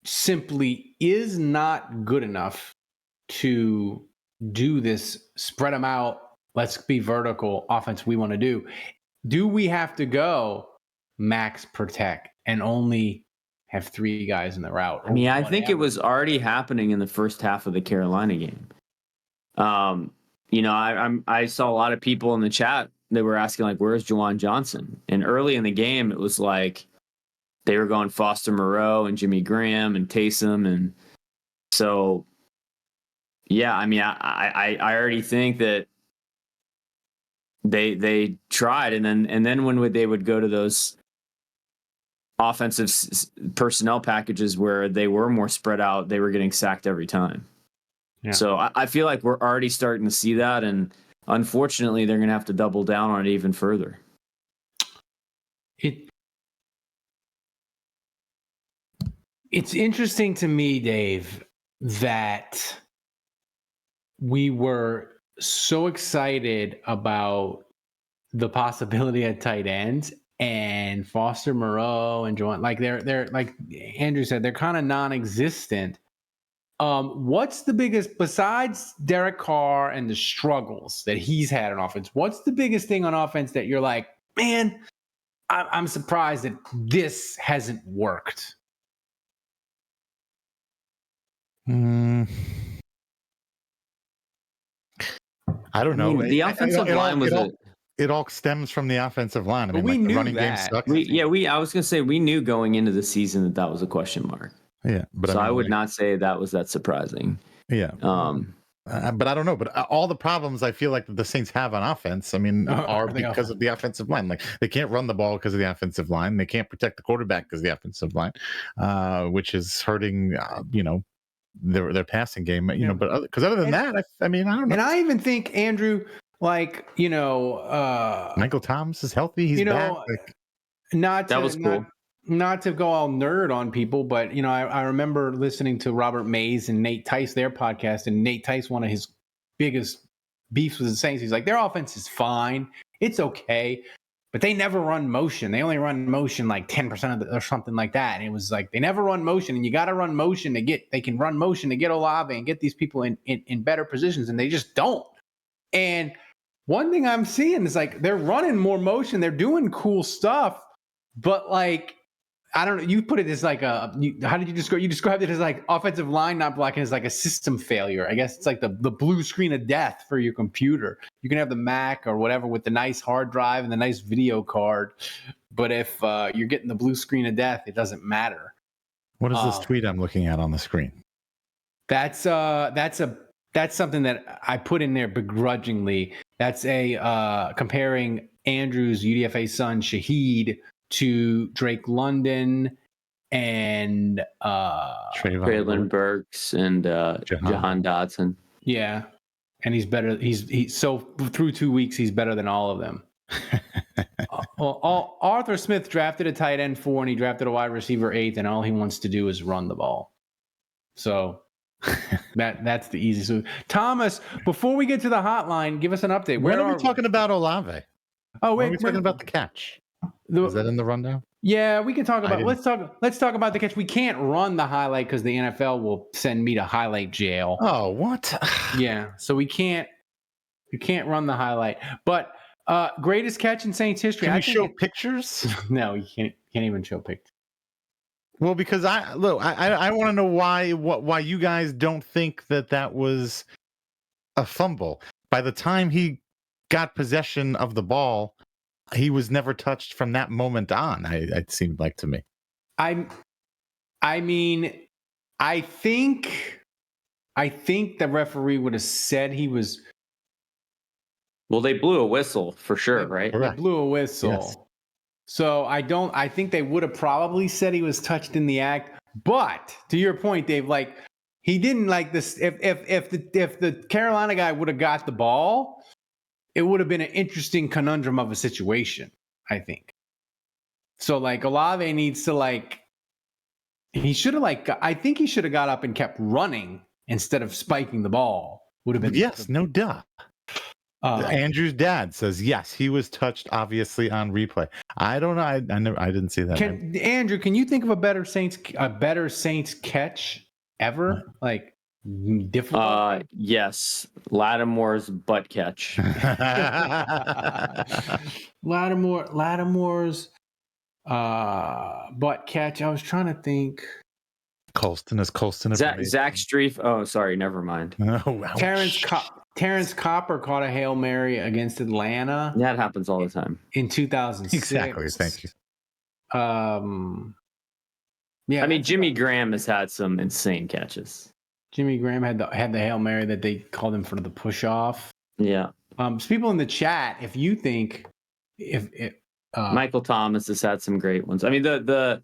simply is not good enough to do this spread them out, let's be vertical offense we want to do? Do we have to go max protect and only have 3 guys in the route? I mean, I think it was already happening in the first half of the Carolina game. I saw a lot of people in the chat that were asking, like, where's Juwan Johnson? And early in the game, it was like they were going Foster Moreau and Jimmy Graham and Taysom. And so, yeah, I mean, I already think that they tried. And then when they would go to those offensive personnel packages where they were more spread out, they were getting sacked every time. Yeah. So I feel like we're already starting to see that, and unfortunately, they're going to have to double down on it even further. It's interesting to me, Dave, that we were so excited about the possibility at tight ends, and Foster Moreau and Joan, like they're like Andrew said, they're kind of non-existent. What's the biggest, besides Derek Carr and the struggles that he's had on offense, what's the biggest thing on offense that you're like, man, I'm surprised that this hasn't worked? I don't know. The offensive line was it all stems from the offensive line. I mean, we knew the running game that. sucks. I was going to say, we knew going into the season that was a question mark. Yeah, but so I would not say that was that surprising. Yeah. But I don't know. But all the problems I feel like the Saints have on offense, I mean, are because of the offensive line. Like, they can't run the ball because of the offensive line. They can't protect the quarterback because of the offensive line, which is hurting, their passing game. But because other than that, I mean, I don't know. And I even think, Andrew, like, Michael Thomas is healthy. He's back. That was cool. Not to go all nerd on people, but I remember listening to Robert Mays and Nate Tice, their podcast, and Nate Tice, one of his biggest beefs with the Saints, he's like, their offense is fine, it's okay, but they never run motion. They only run motion like 10% or something like that. And it was like, they never run motion, and you got to run motion they can run motion to get Olave and get these people in better positions, and they just don't. And one thing I'm seeing is like they're running more motion, they're doing cool stuff, but like, I don't know. You put it as like how did you describe? You described it as like offensive line not blocking is like a system failure. I guess it's like the blue screen of death for your computer. You can have the Mac or whatever with the nice hard drive and the nice video card, but if you're getting the blue screen of death, it doesn't matter. What is this tweet I'm looking at on the screen? That's something that I put in there begrudgingly. That's a comparing Andrew's UDFA son Shaheed to Drake London and Traylon Burks and Jahan Dotson. Yeah. And he's better. He's so through 2 weeks, he's better than all of them. Arthur Smith drafted a tight end 4 and he drafted a wide receiver 8, and all he wants to do is run the ball. So that's the easiest. So, Thomas, before we get to the hotline, give us an update. When are we talking about Olave? Oh, wait, we're talking about the catch. Is that in the rundown? Yeah, we can talk about. Let's talk about the catch. We can't run the highlight because the NFL will send me to highlight jail. Oh, what? Yeah, so we can't run the highlight. But greatest catch in Saints history. Can we show pictures? No, you can't even show pictures. Well, because I want to know why you guys don't think that was a fumble. By the time he got possession of the ball, he was never touched from that moment on. It seemed like to me. I think the referee would have said he was. Well, they blew a whistle for sure, right? They blew a whistle. Yes. So I think they would have probably said he was touched in the act. But to your point, Dave, like he didn't like this. If the Carolina guy would have got the ball, it would have been an interesting conundrum of a situation, I think. So like Olave needs to like, he should have like, I think he should have got up and kept running instead of spiking the ball. Would have been no duh. Andrew's dad says yes, he was touched obviously on replay. I don't know. I didn't see that. Andrew, can you think of a better Saints catch ever? Like difficult? Yes, Lattimore's butt catch. Lattimore's butt catch. I was trying to think. Colston. Zach Strief. Oh, sorry, never mind. Oh, Terrence Copper caught a Hail Mary against Atlanta. That happens all the time. In 2006. Exactly. Thank you. Yeah. I mean, Jimmy Graham has had some insane catches. Jimmy Graham had the Hail Mary that they called him for the push off. Yeah. So people in the chat, if you think Michael Thomas has had some great ones. I mean, the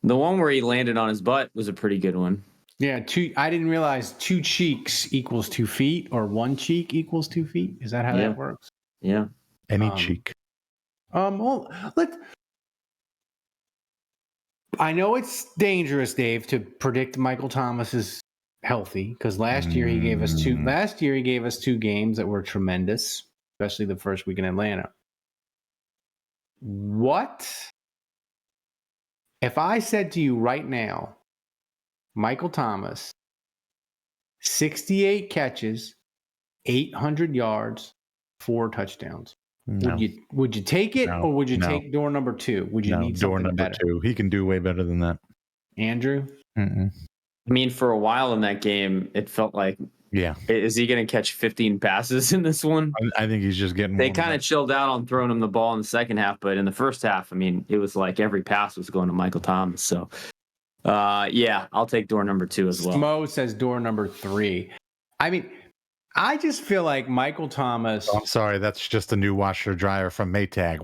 one where he landed on his butt was a pretty good one. Yeah, I didn't realize 2 cheeks equals 2 feet, or 1 cheek equals 2 feet. Is that how that works? Yeah. Any cheek. Well, I know it's dangerous, Dave, to predict Michael Thomas is healthy because last year he gave us 2. Last year he gave us 2 games that were tremendous, especially the first week in Atlanta. What if I said to you right now, Michael Thomas, 68 catches, 800 yards, 4 touchdowns? No. Would you take it, or would you take door number 2? Would you need door something number better? 2? He can do way better than that. Andrew? Mm-mm. I mean, for a while in that game, it felt like, is he going to catch 15 passes in this one? I think he's just getting. They kind of chilled out on throwing him the ball in the second half, but in the first half, I mean, it was like every pass was going to Michael Thomas. So, I'll take door number 2 as well. Smo says door number 3. I mean, I just feel like Michael Thomas. I'm sorry, that's just a new washer dryer from Maytag.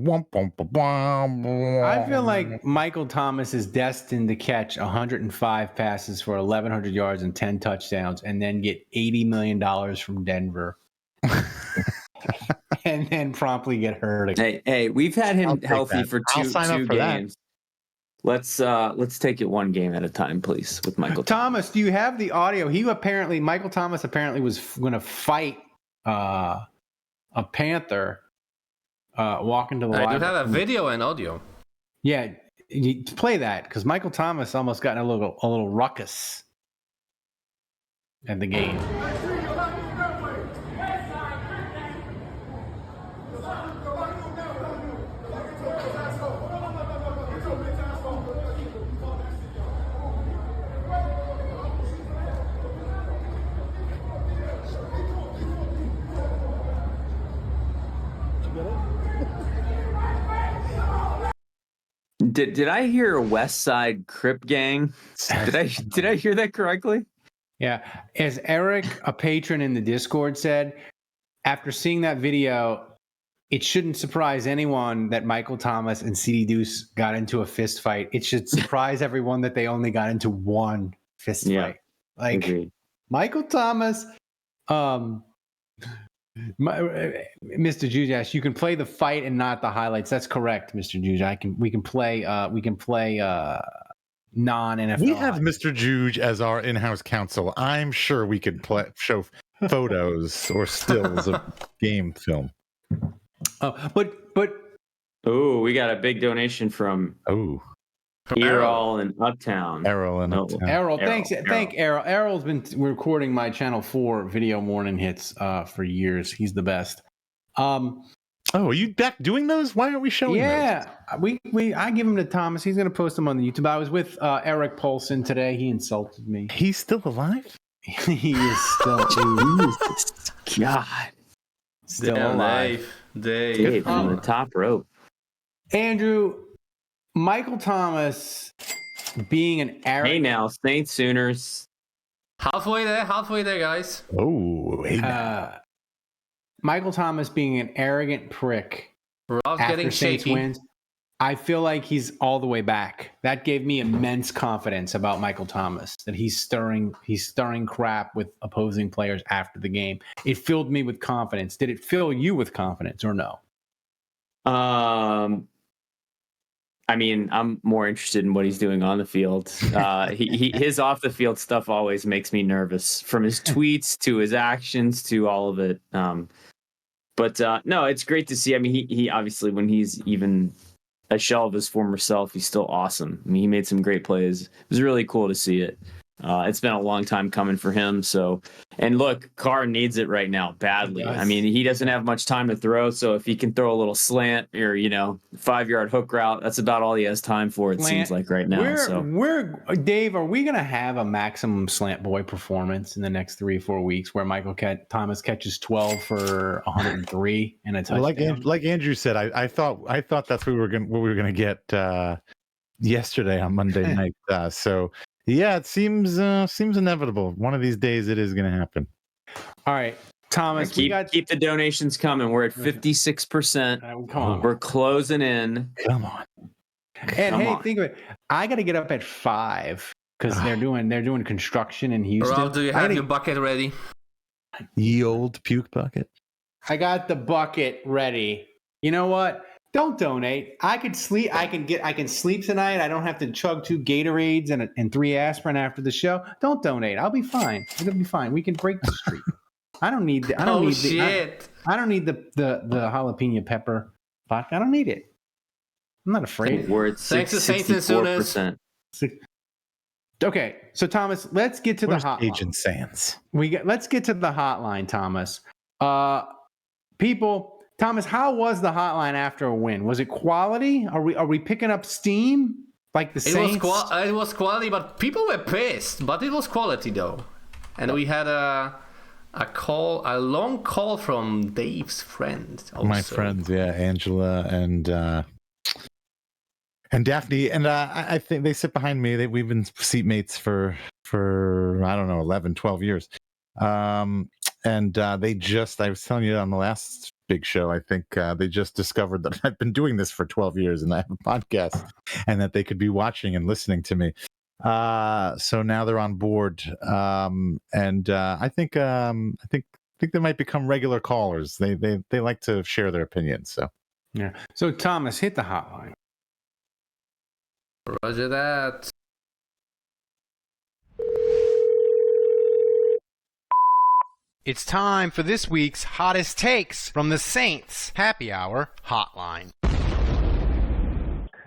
I feel like Michael Thomas is destined to catch 105 passes for 1,100 yards and 10 touchdowns, and then get $80 million from Denver, and then promptly get hurt again. Hey, we've had him healthy for two games. Let's take it one game at a time, please, with Michael Thomas. Do you have the audio? Michael Thomas apparently was going to fight a Panther walking to the I line. do have a video and audio. Yeah, you play that because Michael Thomas almost got in a little ruckus at the game. Did I hear a West Side Crip gang? Did I hear that correctly? Yeah. As Eric, a patron in the Discord, said, after seeing that video, it shouldn't surprise anyone that Michael Thomas and CD Deuce got into a fist fight. It should surprise everyone that they only got into one fist fight. Like agreed. Michael Thomas, Mr. Jujas, you can play the fight and not the highlights. That's correct, Mr. Jujas. We can play non-NFL. We have Mr. Juge as our in-house counsel. I'm sure we could show photos or stills of game film. But we got a big donation from Errol in Uptown. Errol in Uptown. Errol, thanks. Thank Errol. Errol's been recording my Channel 4 video morning hits for years. He's the best. Are you back doing those? Why aren't we showing those? Yeah, I give them to Thomas. He's going to post them on the YouTube. I was with Eric Paulson today. He insulted me. He's still alive? He is still God. Still alive. Dave on the top rope. Andrew, Michael Thomas being an arrogant. Hey now, Saints Sooners. Halfway there, guys. Oh, hey Michael Thomas being an arrogant prick. Rob's after getting Saints shaky. wins. I feel like he's all the way back. That gave me immense confidence about Michael Thomas, that he's stirring crap with opposing players after the game. It filled me with confidence. Did it fill you with confidence or no? I mean, I'm more interested in what he's doing on the field. His off the field stuff always makes me nervous, from his tweets to his actions to all of it. But no, it's great to see. I mean, he obviously, when he's even a shell of his former self, he's still awesome. I mean, he made some great plays. It was really cool to see it. It's been a long time coming for him. So, and look, Carr needs it right now badly. I mean, he doesn't have much time to throw. So if he can throw a little slant or 5-yard hook route, that's about all he has time for. It seems like right now. Dave, are we going to have a maximum slant boy performance in the next 3 or 4 weeks where Michael Thomas catches 12 for 103 and a touchdown? Like Andrew said, I thought that's what we were going to get yesterday on Monday night. So. Yeah, it seems inevitable. One of these days, it is going to happen. All right, Thomas, keep the donations coming. We're at 56%. Come on, we're closing in. Come on. And think of it. I got to get up at 5 because they're doing construction in Houston. Rob, do you have your bucket ready? Ye old puke bucket. I got the bucket ready. You know what? Don't donate. I could sleep. I can sleep tonight. I don't have to chug 2 Gatorades and 3 aspirin after the show. Don't donate. I'll be fine. It'll be fine. We can break the streak. I don't need the jalapeno pepper vodka. I don't need it. I'm not afraid. We're at 64%. Okay, so Thomas, let's get to the hotline. Agent Sands. Let's get to the hotline, Thomas. People. Thomas, how was the hotline after a win? Was it quality? Are we picking up steam like the Saints? It was quality, but people were pissed. But it was quality though, and we had a long call from Dave's friend. Also. My friends, yeah, Angela and Daphne, and I think they sit behind me. We've been seatmates for I don't know 11, 12 years. And I was telling you on the last big show, I think they just discovered that I've been doing this for 12 years and I have a podcast and that they could be watching and listening to me. So now they're on board. And I think they might become regular callers. They like to share their opinions. So, yeah. So Thomas, hit the hotline. Roger that. It's time for this week's hottest takes from the Saints Happy Hour Hotline.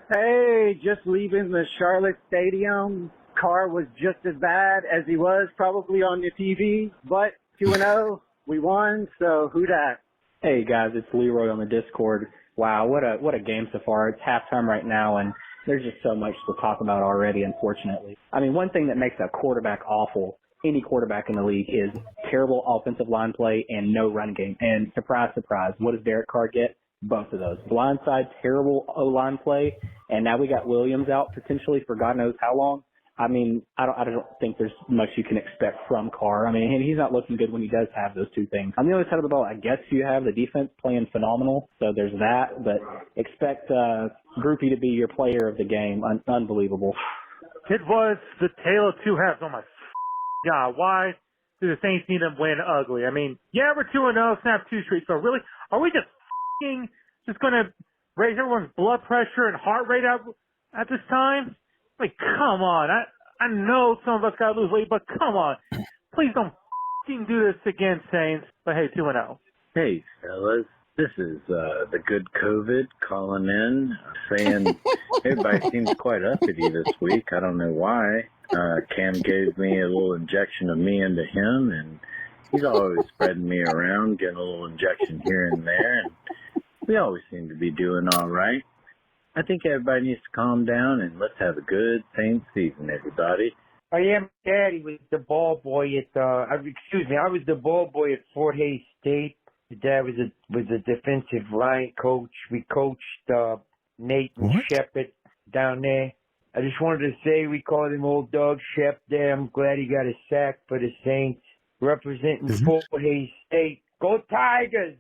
Hey, just leaving the Charlotte Stadium. Carr was just as bad as he was probably on the TV, but 2-0, we won, so who dat? Hey guys, it's Leroy on the Discord. Wow, what a game so far. It's halftime right now, and there's just so much to talk about already, unfortunately. I mean, one thing that makes a quarterback awful, any quarterback in the league, is terrible offensive line play and no run game. And surprise, surprise, what does Derek Carr get? Both of those. Blindside, terrible O-line play, and now we got Williams out potentially for God knows how long. I mean, I don't think there's much you can expect from Carr. I mean, he's not looking good when he does have those two things. On the other side of the ball, I guess you have the defense playing phenomenal, so there's that, but expect Groupie to be your player of the game. Unbelievable. It was the tale of two halves. Oh my God, why do the Saints need to win ugly? I mean, yeah, we're 2-0, snap 2 straight. So really, are we just going to raise everyone's blood pressure and heart rate at this time? Like, come on. I know some of us got to lose weight, but come on. Please don't do this again, Saints. But hey, 2-0. Hey, fellas. This is the good COVID calling in, saying everybody seems quite uppity this week. I don't know why. Cam gave me a little injection of me into him, and he's always spreading me around, getting a little injection here and there, and we always seem to be doing all right. I think everybody needs to calm down, and let's have a good Saints season, everybody. I am Daddy was the ball boy at I was the ball boy at Fort Hays State. The dad was a defensive line coach. We coached Nate and Shepard down there. I just wanted to say we called him Old Dog Shep there. I'm glad he got a sack for the Saints. Representing Fort Hays State. Go Tigers!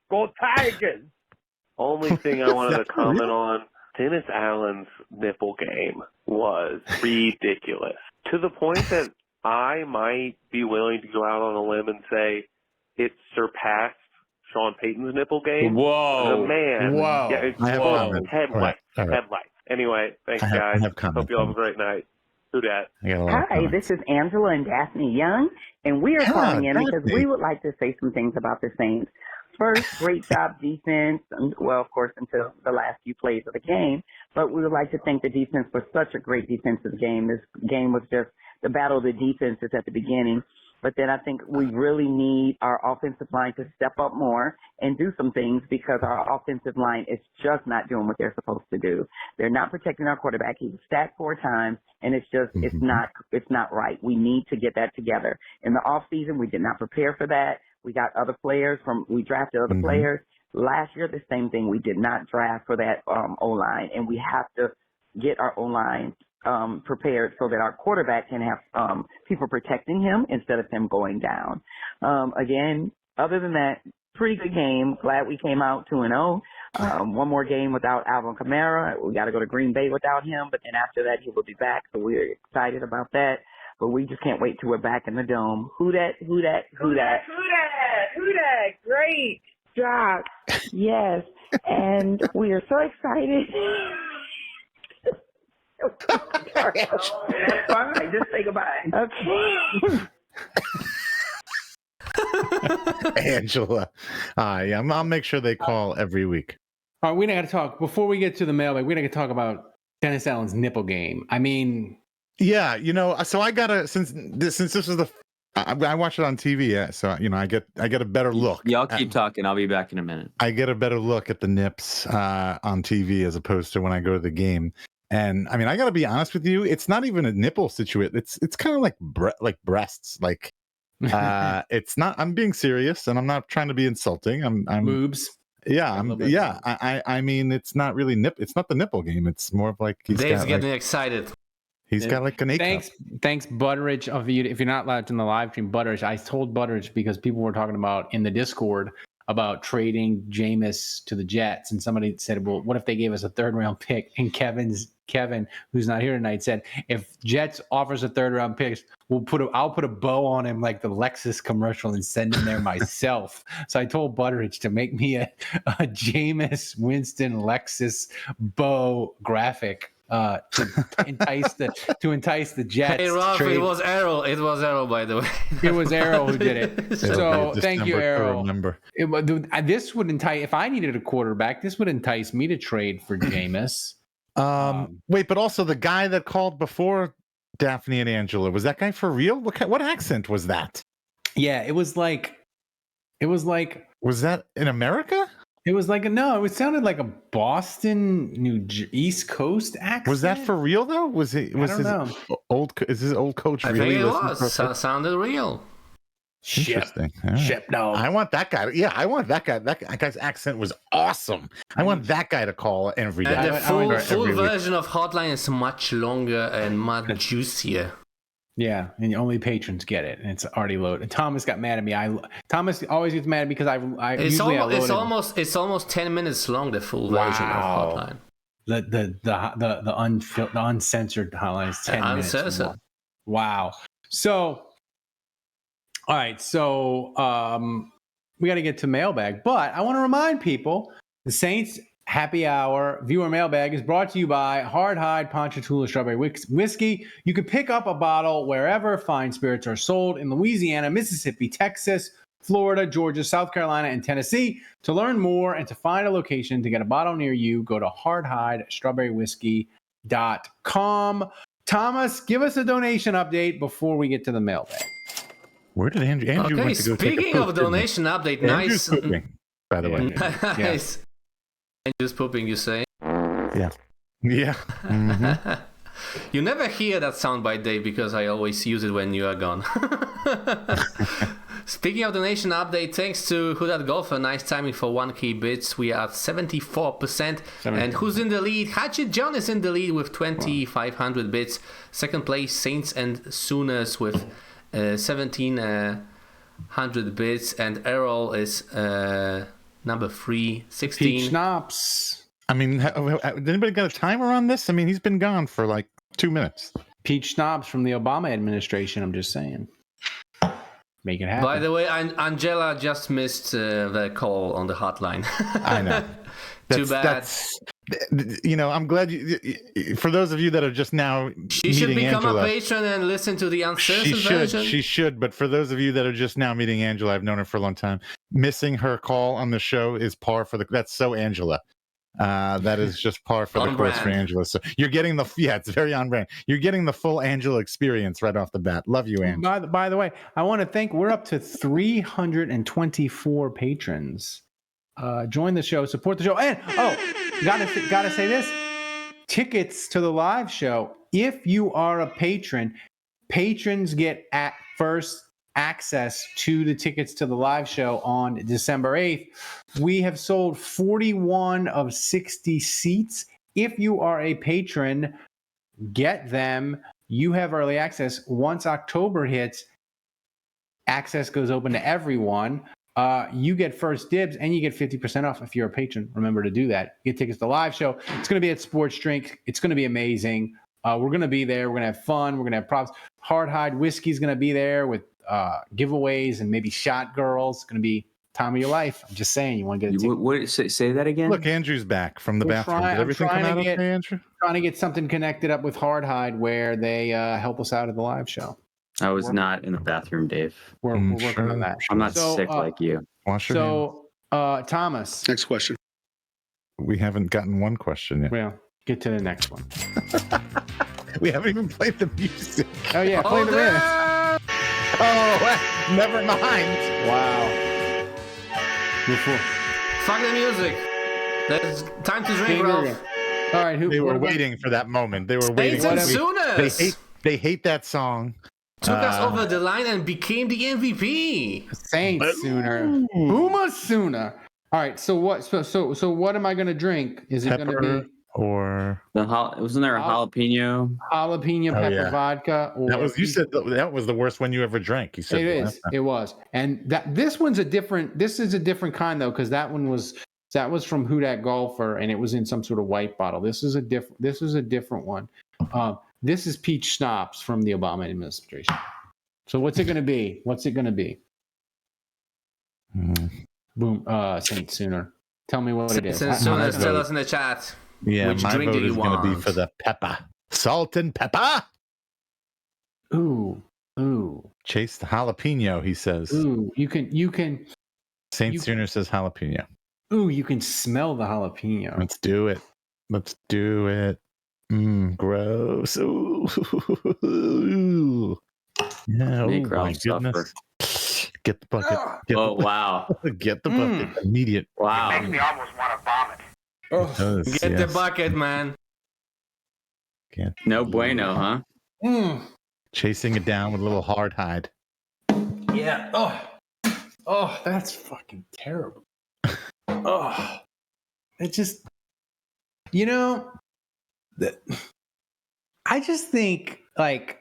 Go Tigers! Only thing I wanted to comment on Dennis Allen's nipple game was ridiculous, to the point that I might be willing to go out on a limb and say it surpassed Sean Payton's nipple game. Whoa. The man. Whoa. Yeah, it's headlights. Headlights. Anyway, thanks, guys. Hope you all have a great night. Who dat? Hi, this is Angela and Daphne Young, and we are calling in because we would like to say some things about the Saints. First, great job defense, well, of course, until the last few plays of the game, but we would like to thank the defense for such a great defensive game. This game was just the battle of the defenses at the beginning. But then I think we really need our offensive line to step up more and do some things because our offensive line is just not doing what they're supposed to do. They're not protecting our quarterback. He's sacked 4 times, and it's just it's not right. We need to get that together. In the off season, we did not prepare for that. We got other players we drafted other players. Last year, the same thing. We did not draft for that O-line, and we have to get our O-line prepared so that our quarterback can have people protecting him instead of him going down. Again, other than that, pretty good game. Glad we came out 2-0. One more game without Alvin Kamara. We got to go to Green Bay without him, but then after that, he will be back. So we're excited about that. But we just can't wait till we're back in the dome. Who dat? Great job. Yes. And we are so excited. Fine, just say goodbye. Okay. Angela. Yeah, I'll make sure they call every week. All right, we're going to talk, before we get to the mailbag, we're going to talk about Dennis Allen's nipple game. I mean... Yeah, so I got to, since this was I watch it on TV, yeah, so, I get a better look. Y'all keep talking. I'll be back in a minute. I get a better look at the nips on TV as opposed to when I go to the game. And I mean, I got to be honest with you, it's not even a nipple situation. It's kind of like breasts. Like it's not. I'm being serious, and I'm not trying to be insulting. I'm boobs. Yeah, I mean, it's not really It's not the nipple game. It's more of like Dave's getting excited. He's got like an A cup. Thanks, Butteridge. If you're not allowed in the live stream, Butteridge. I told Butteridge because people were talking about in the Discord about trading Jameis to the Jets, and somebody said, "Well, what if they gave us a 3rd-round pick?" And Kevin, who's not here tonight, said, "If Jets offers a 3rd-round pick, I'll put a bow on him like the Lexus commercial and send him there myself." So I told Butteridge to make me a Jameis Winston Lexus bow graphic to entice the Jets. Hey Ralph, it was Arrow, by the way. It was Arrow who did it. So thank you, Arrow. This would entice, if I needed a quarterback, this would entice me to trade for Jameis. Wait, but also the guy that called before Daphne and Angela, was that guy for real? What accent was that? Yeah, it was like. Was that in America? It was like it sounded like a Boston, East Coast accent. Was that for real though? Was his old coach really? I think it was. Sounded real. Interesting. Shep, no. I want that guy. Yeah, I want that guy. That guy's accent was awesome. I want that guy to call every day. The full version of Hotline is much longer and much juicier. Yeah, and only patrons get it, and it's already loaded. Thomas got mad at me. Thomas always gets mad at me because it's almost 10 minutes long. The full version of Hotline. The uncensored Hotline is 10 minutes long. Wow. So, all right. So we got to get to mailbag, but I want to remind people the Saints Happy Hour viewer mailbag is brought to you by Hard Hide Ponchatoula Strawberry Whiskey. You can pick up a bottle wherever fine spirits are sold in Louisiana, Mississippi, Texas, Florida, Georgia, South Carolina, and Tennessee. To learn more and to find a location to get a bottle near you, go to hardhidestrawberrywhiskey.com. Thomas, give us a donation update before we get to the mailbag. Where did Andrew went to go speaking of donation update, nice. Pooping, by the way. Nice. And just pooping, you say? Yeah. Mm-hmm. You never hear that soundbite, Dave, because I always use it when you are gone. Speaking of donation update, thanks to Who Dat Golfer, nice timing for 1K bits. We are at 74%. And who's in the lead? Hatchet John is in the lead with 2,500 bits. Second place, Saints and Sooners with 1,700 bits. And Errol is... number 3, 16. Peach Schnapps. I mean, did anybody got a timer on this? I mean, he's been gone for like 2 minutes. Peach Schnapps from the Obama administration. I'm just saying. Make it happen. By the way, Angela just missed the call on the hotline. I know. Too bad. I'm glad you. For those of you that are just now, She should meeting become Angela, a patron and listen to the uncensored version. She should. But for those of you that are just now meeting Angela, I've known her for a long time. Missing her call on the show is par for the. That's so Angela. That is just par for the course for Angela. So you're getting it's very on brand. You're getting the full Angela experience right off the bat. Love you, Angela. By the way, I want to thank. We're up to 324 patrons. Join the show, support the show, and gotta say this: tickets to the live show. If you are a patron, patrons get at first access to the tickets to the live show on December 8th. We have sold 41 of 60 seats. If you are a patron, get them. You have early access. Once October hits, access goes open to everyone. You get first dibs and you get 50% off if you're a patron. Remember to do that. Get tickets to the live show. It's going to be at Sports Drink. It's going to be amazing. We're going to be there. We're going to have fun. We're going to have props. Hard Hide Whiskey's going to be there with giveaways and maybe shot girls. It's going to be time of your life. I'm just saying, you want to get a ticket. Say that again? Look, Andrew's back from the bathroom. Did everything come out okay, Andrew? Trying to get something connected up with Hard Hide where they help us out at the live show. I was not in the bathroom, Dave. We're working on that. I'm not sick like you. Thomas. Next question. We haven't gotten one question yet. Well, get to the next one. We haven't even played the music. Oh, yeah. Play the minutes. Oh, never mind. Wow. Fuck the music. There's time to drink, Ralph. All right. They were waiting for that moment. They were waiting. They hate that song. Took us over the line and became the MVP. Saints Sooner. Boomer Sooner. All right. So what? So what am I going to drink? Is it going to be wasn't there a jalapeno? Jalapeno pepper vodka. Or that was you said that was the worst one you ever drank. You said it is. It was, and this one's a different. This is a different kind though, because that was from Who Dat Golfer, and it was in some sort of white bottle. This is a different one. This is peach schnapps from the Obama administration. So what's it going to be? Boom. Saint Sooner. Tell me what it is. Saint Sooner, tell us in the chat. Yeah, which my drink vote do you is going to be want? for the pepper. Salt and pepper. Ooh. Chase the jalapeno, he says. Ooh, you can. Saint Sooner says jalapeno. Ooh, you can smell the jalapeno. Let's do it. Gross. Ooh. Yeah, oh my goodness. Get the bucket. Wow. Get the bucket. Immediate. Wow. It makes me almost want to vomit. Get the bucket, man. No bueno, huh? Chasing it down with a little Hard Hide. Yeah. Oh, that's fucking terrible. It just, I just think like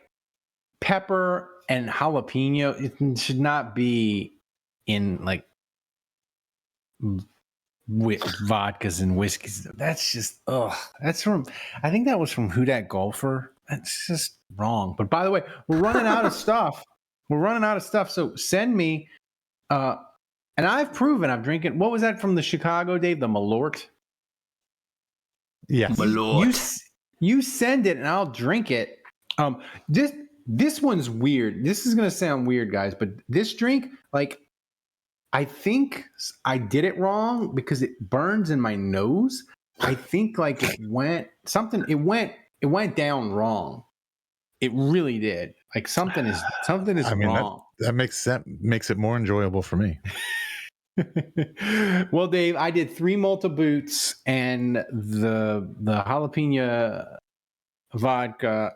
pepper and jalapeno, it should not be in like with vodkas and whiskeys. That's just, I think that was from Who Dat Golfer. That's just wrong. But by the way, we're running out of stuff. So send me, and I've proven I'm drinking. What was that from the Chicago, Dave? The Malort? Yes. Malort. You send it and I'll drink it. This one's weird. This is going to sound weird, guys, but this drink, like, I think I did it wrong because it burns in my nose. I think like it went down wrong. It really did. Like something is wrong. That makes it more enjoyable for me. Well, Dave, I did 3 Malta Boots and the jalapeno vodka.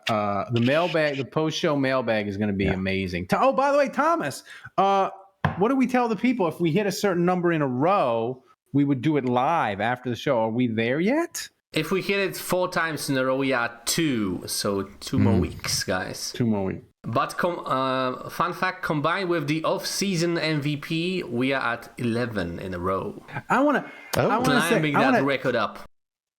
The mailbag, the post-show mailbag is going to be amazing. Oh, by the way, Thomas, what do we tell the people? If we hit a certain number in a row, we would do it live after the show. Are we there yet? If we hit it 4 times in a row, we are 2. So 2 more weeks, guys. 2 more weeks. But fun fact, combined with the off-season MVP, we are at 11 in a row. I want to climbing that record up.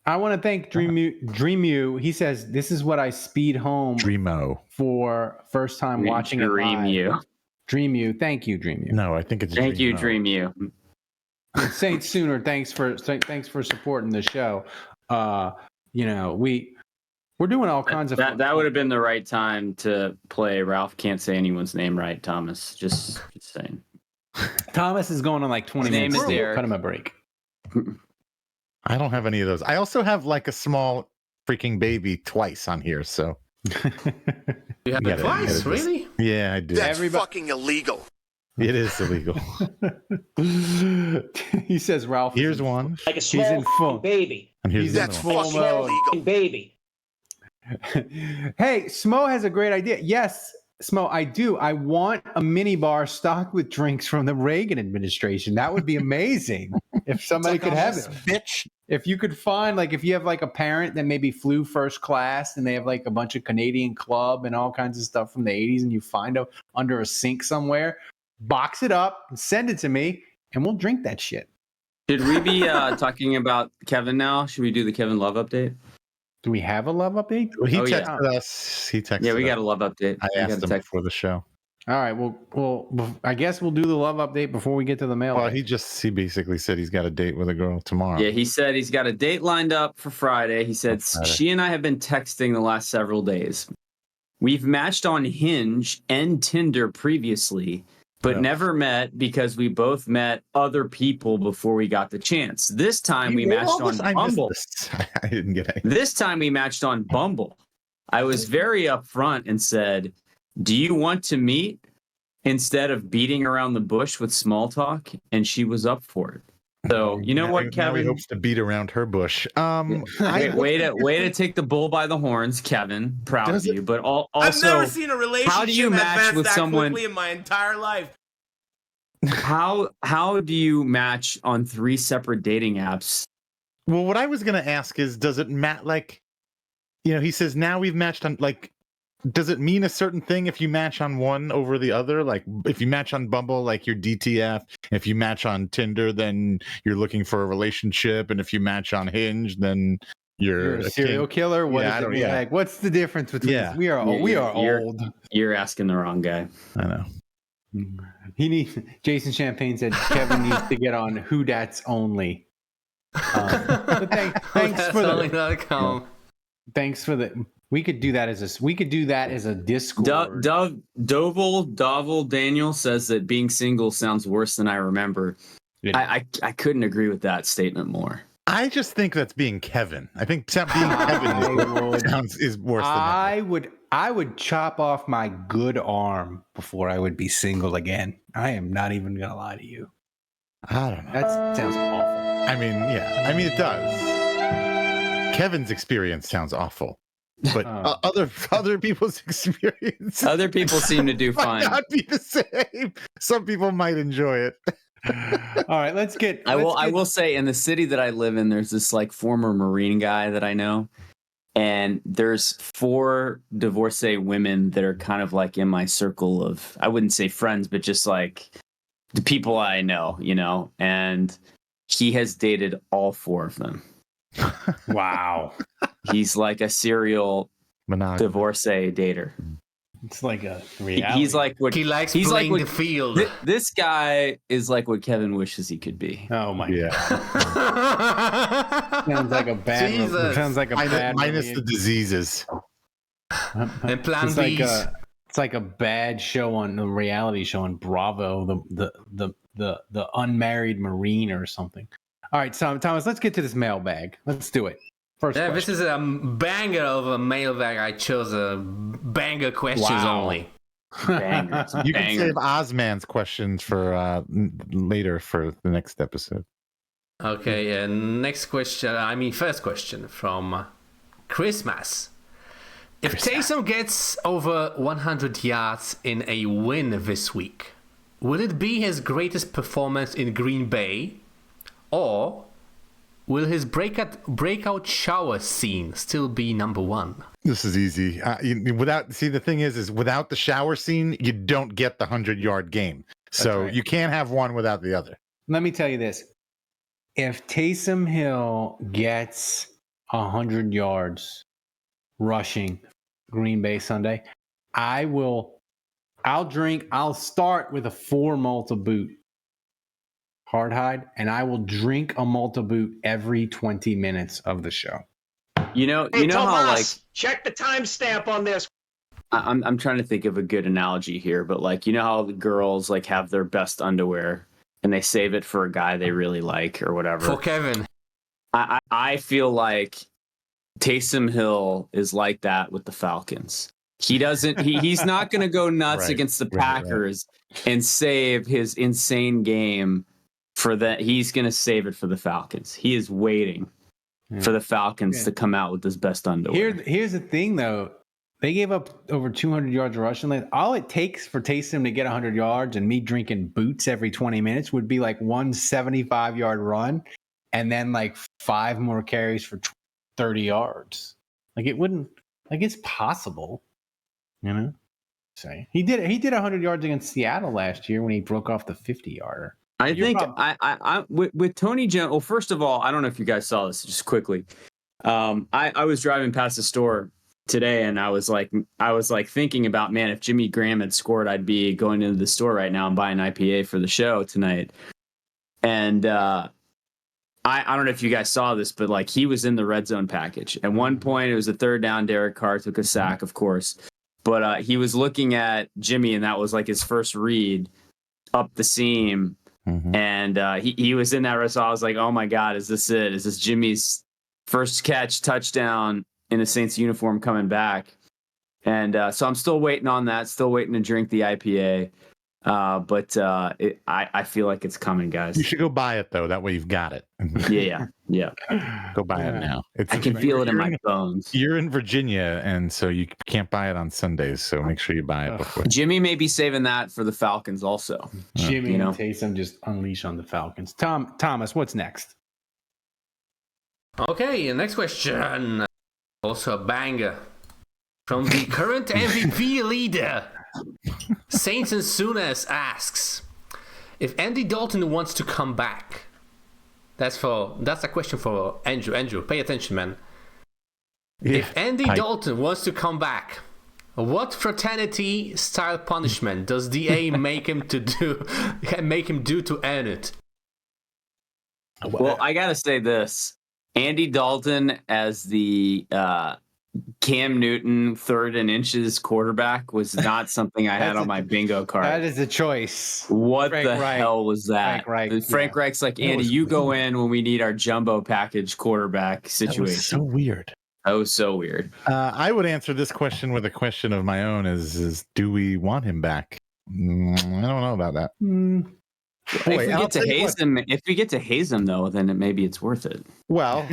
I want to thank Dreamu. He says, this is what I speed home Dreamo for first time watching it live. Dreamu. Thank you, Dreamu. No, I think it's Thank you, Dreamo. Dreamu. Saint Sooner, thanks for supporting the show. We're doing all kinds of that would have been the right time to play Ralph Can't Say Anyone's Name Right, Thomas. Just saying. Thomas is going on like 20 minutes. Name is Derek. Cut him a break. I don't have any of those. I also have like a small freaking baby twice on here. So you have it twice, really? Yeah, I do. That's fucking illegal. It is illegal. He says, Ralph. Here's one. Like a small baby. And here's That's full fucking mode. illegal. Baby. Hey, Smo has a great idea. Yes, Smo, I do. I want a mini bar stocked with drinks from the Reagan administration. That would be amazing if somebody could have it. Bitch. If you could find, like, if you have like a parent that maybe flew first class and they have like a bunch of Canadian Club and all kinds of stuff from the 80s and you find them under a sink somewhere, box it up and send it to me and we'll drink that shit. Should we be talking about Kevin now? Should we do the Kevin Love update? Do we have a love update? Well, he texted us. Yeah, we got a love update. I asked him before the show. All right. Well, I guess we'll do the love update before we get to the mail. Well, he basically said he's got a date with a girl tomorrow. Yeah, he said he's got a date lined up for Friday. He said she and I have been texting the last several days. We've matched on Hinge and Tinder previously, but never met because we both met other people before we got the chance. This time we matched on Bumble. I didn't get it. This time we matched on Bumble. I was very upfront and said, do you want to meet instead of beating around the bush with small talk? And she was up for it. So you know what, Kevin? He hopes to beat around her bush. Way to take the bull by the horns, Kevin. Proud of you, but also, I've never seen a relationship how do you match with someone quickly in my entire life? How do you match on 3 separate dating apps? Well, what I was going to ask is, does it he says now we've matched on, like, does it mean a certain thing if you match on one over the other? Like, if you match on Bumble, like, you're DTF. If you match on Tinder, then you're looking for a relationship. And if you match on Hinge, then you're a serial killer. What does it mean? Like, what's the difference between? Yeah. We are old. You're asking the wrong guy. I know. Jason Champagne said Kevin needs to get on Who Dat's Only. Thanks for the. Thanks for the. We could do that as a Discord. Dovel Daniel says that being single sounds worse than I remember. I couldn't agree with that statement more. I just think that's being Kevin. I think being Kevin is worse than that. I would chop off my good arm before I would be single again. I am not even gonna lie to you. I don't know. That sounds awful. I mean, yeah. I mean, it does. Kevin's experience sounds awful. But other people's experience, other people seem to do fine. Might not be the same. Some people might enjoy it. All right, let's get. I will say, in the city that I live in, there's this like former Marine guy that I know, and there's 4 divorcee women that are kind of like in my circle of, I wouldn't say friends, but just like the people I know, and he has dated all 4 of them. Wow. He's like a serial divorcee dater. It's like a reality. He's like what he likes. He's playing like the field. This guy is like what Kevin wishes he could be. Oh my god! Sounds like a bad. Jesus. Sounds like a bad. Minus the diseases. And Plan B. It's like a bad show on the reality show on Bravo. The unmarried Marine or something. All right, so Thomas, let's get to this mailbag. Let's do it. First question. This is a banger of a mailbag. I chose a banger questions only. Bangers. You can save Ozman's questions for later for the next episode. Okay, first question from Christmas. If Taysom gets over 100 yards in a win this week, will it be his greatest performance in Green Bay? Or will his breakout shower scene still be number 1? This is easy. The thing is without the shower scene, you don't get the 100-yard game. So you can't have one without the other. Let me tell you this. If Taysom Hill gets 100 yards rushing Green Bay Sunday, I'll start with a 4 Malta boot hard hide, and I will drink a Malta boot every 20 minutes of the show. Hey, Tomas, how like check the timestamp on this. I'm trying to think of a good analogy here, but like how the girls like have their best underwear and they save it for a guy they really like or whatever. For Kevin. I feel like Taysom Hill is like that with the Falcons. He's not going to go nuts against the Packers and save his insane game for that. He's going to save it for the Falcons. He is waiting for the Falcons to come out with his best underwear. Here's the thing, though. They gave up over 200 yards of rushing. Like, all it takes for Taysom to get 100 yards and me drinking boots every 20 minutes would be like 175-yard run and then like 5 more carries for 30 yards. Like, it wouldn't, like, it's possible, Say he did it. He did 100 yards against Seattle last year when he broke off the 50-yarder. I think I with Tony Jones. Well, first of all, I don't know if you guys saw this just quickly. I was driving past the store today, and I was like thinking about, man, if Jimmy Graham had scored, I'd be going into the store right now and buying IPA for the show tonight. And I don't know if you guys saw this, but like he was in the red zone package. At one point, it was a 3rd down. Derek Carr took a sack, of course, but he was looking at Jimmy, and that was like his first read up the seam. Mm-hmm. And he was in that red zone. I was like, oh my God, is this it? Is this Jimmy's first catch touchdown in a Saints uniform coming back? And so I'm still waiting on that, still waiting to drink the IPA. But I feel like it's coming, guys. You should go buy it, though. That way you've got it. Yeah. Go buy it now. I can feel it in my bones. You're in Virginia, and so you can't buy it on Sundays, so make sure you buy it before. Jimmy may be saving that for the Falcons also. Jimmy and Taysom just unleash on the Falcons. Thomas, what's next? Okay, next question. Also a banger. From the current MVP leader, Saints and Sunes asks, if Andy Dalton wants to come back, that's a question for Andrew. Andrew, pay attention, man. Yeah, if Andy Dalton wants to come back, what fraternity style punishment does DA make him do to earn it? Well, I gotta say this: Andy Dalton as the Cam Newton 3rd and inches quarterback was not something I had on my bingo card. That is a choice. What Frank the Reich. Hell was that? Frank Reich's like, Andy, you go in when we need our jumbo package quarterback situation. That was so weird. That was so weird. I would answer this question with a question of my own: is do we want him back? I don't know about that. Boy, if we get to haze him, though, then maybe it's worth it. Well,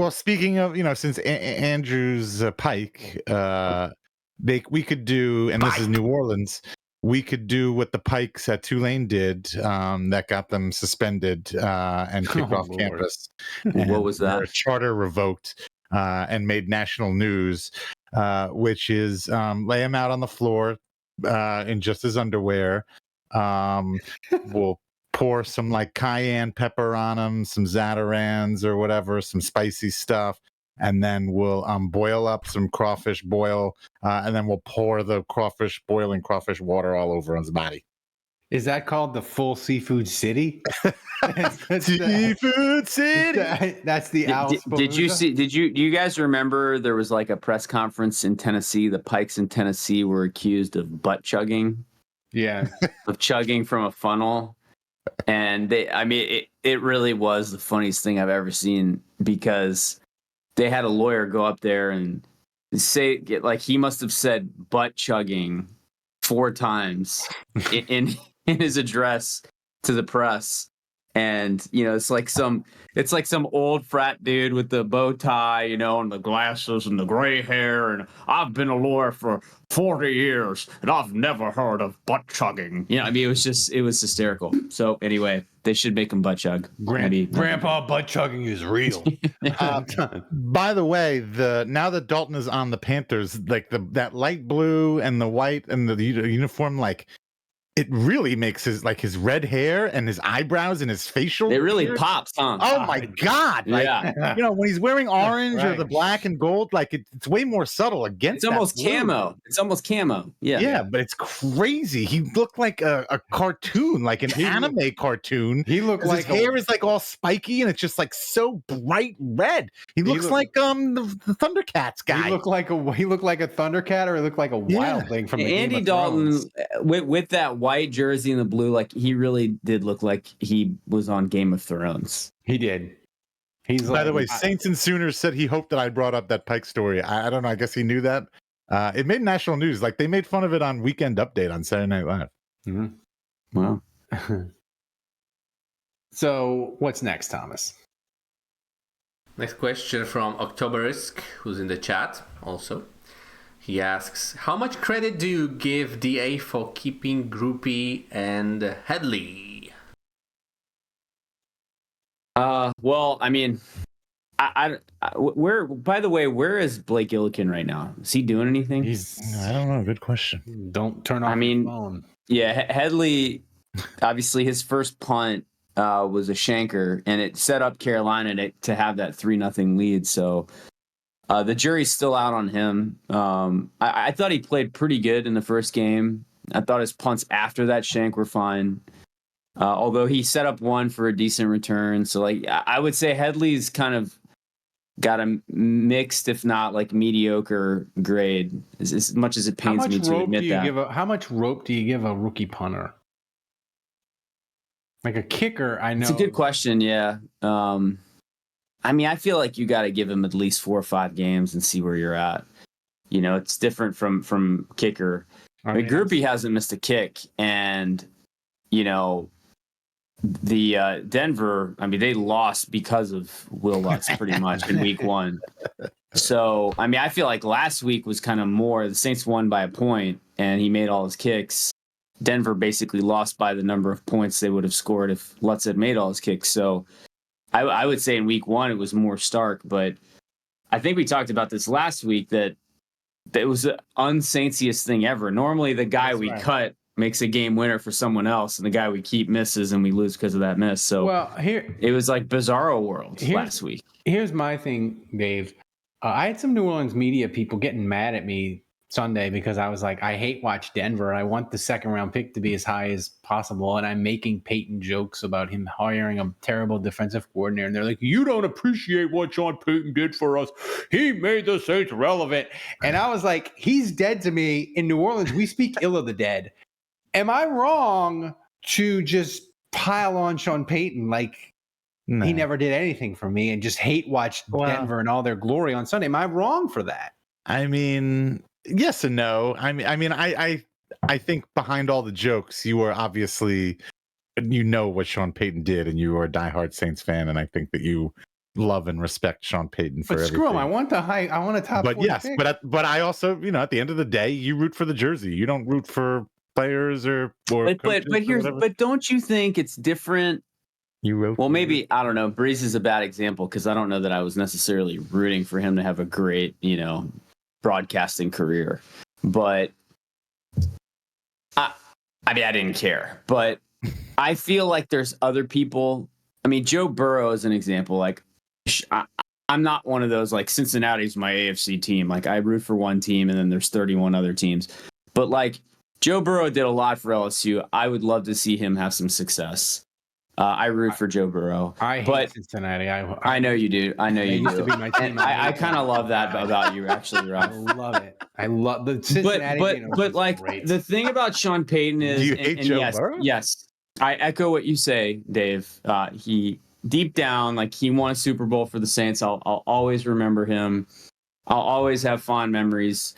speaking of, since Andrew's Pike, we could do, and this is New Orleans, we could do what the Pikes at Tulane did, that got them suspended and kicked off campus. What was that? Their charter revoked and made national news, which is lay him out on the floor in just his underwear. We'll pour some like cayenne pepper on them, some Zatarans or whatever, some spicy stuff, and then we'll boil up some crawfish boil, and then we'll pour the boiling crawfish water all over his body. Is that called the full seafood city? Seafood city. That's the Did you guys remember there was like a press conference in Tennessee? The Pikes in Tennessee were accused of butt chugging. Yeah. Of chugging from a funnel. And it really was the funniest thing I've ever seen, because they had a lawyer go up there and say, like, he must have said butt chugging 4 times in his address to the press. And, it's like some old frat dude with the bow tie, and the glasses and the gray hair. And I've been a lawyer for 40 years and I've never heard of butt chugging. It was hysterical. So anyway, they should make him butt chug. Grandpa butt chugging is real. By the way, now that Dalton is on the Panthers, like that light blue and the white and the uniform, like, it really makes his red hair and his eyebrows and his facial. It really beard. pops, huh? Oh my God! Like, Yeah. when he's wearing orange or right. the black and gold, like it's way more subtle against. It's almost that blue. camo. It's almost camo. Yeah. Yeah, but it's crazy. He looked like a cartoon, like an anime cartoon. He looked like his hair is like all spiky and it's just like so bright red. He looks like the Thundercats guy. He looked like a Thundercat, or he looked like a wildling from the Andy Game of Dalton Thrones. with that white jersey and the blue, like he really did look like he was on Game of Thrones. He did. By the way, Saints and Sooners said he hoped that I brought up that Pike story. I don't know. I guess he knew that. It made national news. Like they made fun of it on Weekend Update on Saturday Night Live. Mm-hmm. Wow. So what's next, Thomas? Next question from Octoberisk, who's in the chat also. He asks, how much credit do you give DA for keeping Groupie and Headley? Well, I mean, by the way, where is Blake Illiken right now? Is he doing anything? I don't know. Good question. Don't turn off your phone. Yeah, Headley, obviously his first punt was a shanker, and it set up Carolina to have that 3-0 lead. So the jury's still out on him. I thought he played pretty good in the first game. I thought his punts after that shank were fine. Although he set up one for a decent return. So like I would say Headley's kind of got a mixed, if not like mediocre grade, as much as it pains me to admit that. How much rope do you give a rookie punter? Like a kicker, I know. It's a good question, yeah. I mean, I feel like you got to give him at least 4 or 5 games and see where you're at. It's different from kicker. I mean, Groupie hasn't missed a kick, and the Denver, I mean, they lost because of Will Lutz pretty much in week 1. So, I mean, I feel like last week was kind of more, the Saints won by a point and he made all his kicks. Denver basically lost by the number of points they would have scored if Lutz had made all his kicks. So I would say in week 1, it was more stark, but I think we talked about this last week that it was the unsaintsiest thing ever. Normally the guy cut makes a game winner for someone else, and the guy we keep misses, and we lose because of that miss. So it was like bizarro world last week. Here's my thing, Dave. I had some New Orleans media people getting mad at me Sunday because I was like, I hate watch Denver. I want the second round pick to be as high as possible, and I'm making Peyton jokes about him hiring a terrible defensive coordinator. And they're like, you don't appreciate what Sean Payton did for us. He made the Saints relevant. And I was like, he's dead to me. In New Orleans, we speak ill of the dead. Am I wrong to just pile on Sean Payton like he never did anything for me and just hate watch Denver and all their glory on Sunday? Am I wrong for that? I mean, yes and no. I think behind all the jokes, you are obviously, what Sean Payton did, and you are a diehard Saints fan, and I think that you love and respect Sean Payton for everything. Screw him. I want a top. But yes, pick. but I also, at the end of the day, you root for the jersey. You don't root for players or but don't you think it's different? Maybe I don't know. Breeze is a bad example because I don't know that I was necessarily rooting for him to have a great broadcasting career, but I mean I didn't care. But I feel like there's other people. I mean, Joe Burrow is an example. Like I'm not one of those like Cincinnati's my AFC team. Like I root for one team and then there's 31 other teams. But like Joe Burrow did a lot for LSU. I would love to see him have some success. I root for Joe Burrow. I hate Cincinnati. I know you do. I know you do. To be my team. I kind of love that about you, actually, Rob. I love it. I love the Cincinnati. But like great. The thing about Sean Payton is, do you hate Joe Burrow? Yes, I echo what you say, Dave. He deep down, like he won a Super Bowl for the Saints. I'll always remember him. I'll always have fond memories.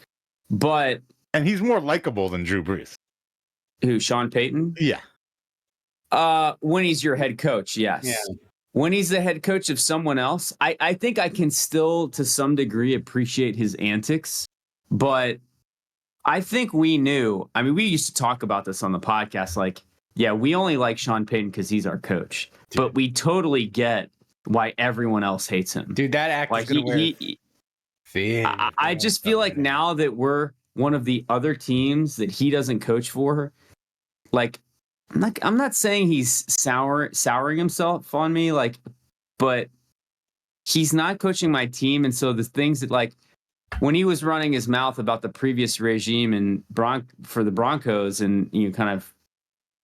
And he's more likable than Drew Brees. Who, Sean Payton? Yeah. When he's your head coach, yes. Yeah. When he's the head coach of someone else, I think I can still, to some degree, appreciate his antics. But I think we knew. I mean, we used to talk about this on the podcast. Like, yeah, we only like Sean Payton because he's our coach. Dude. But we totally get why everyone else hates him. Dude, that act like I just feel like now that we're one of the other teams that he doesn't coach for, like, I'm not saying he's souring himself on me, like, but he's not coaching my team. And so the things that, like, when he was running his mouth about the previous regime and for the Broncos and, you know, kind of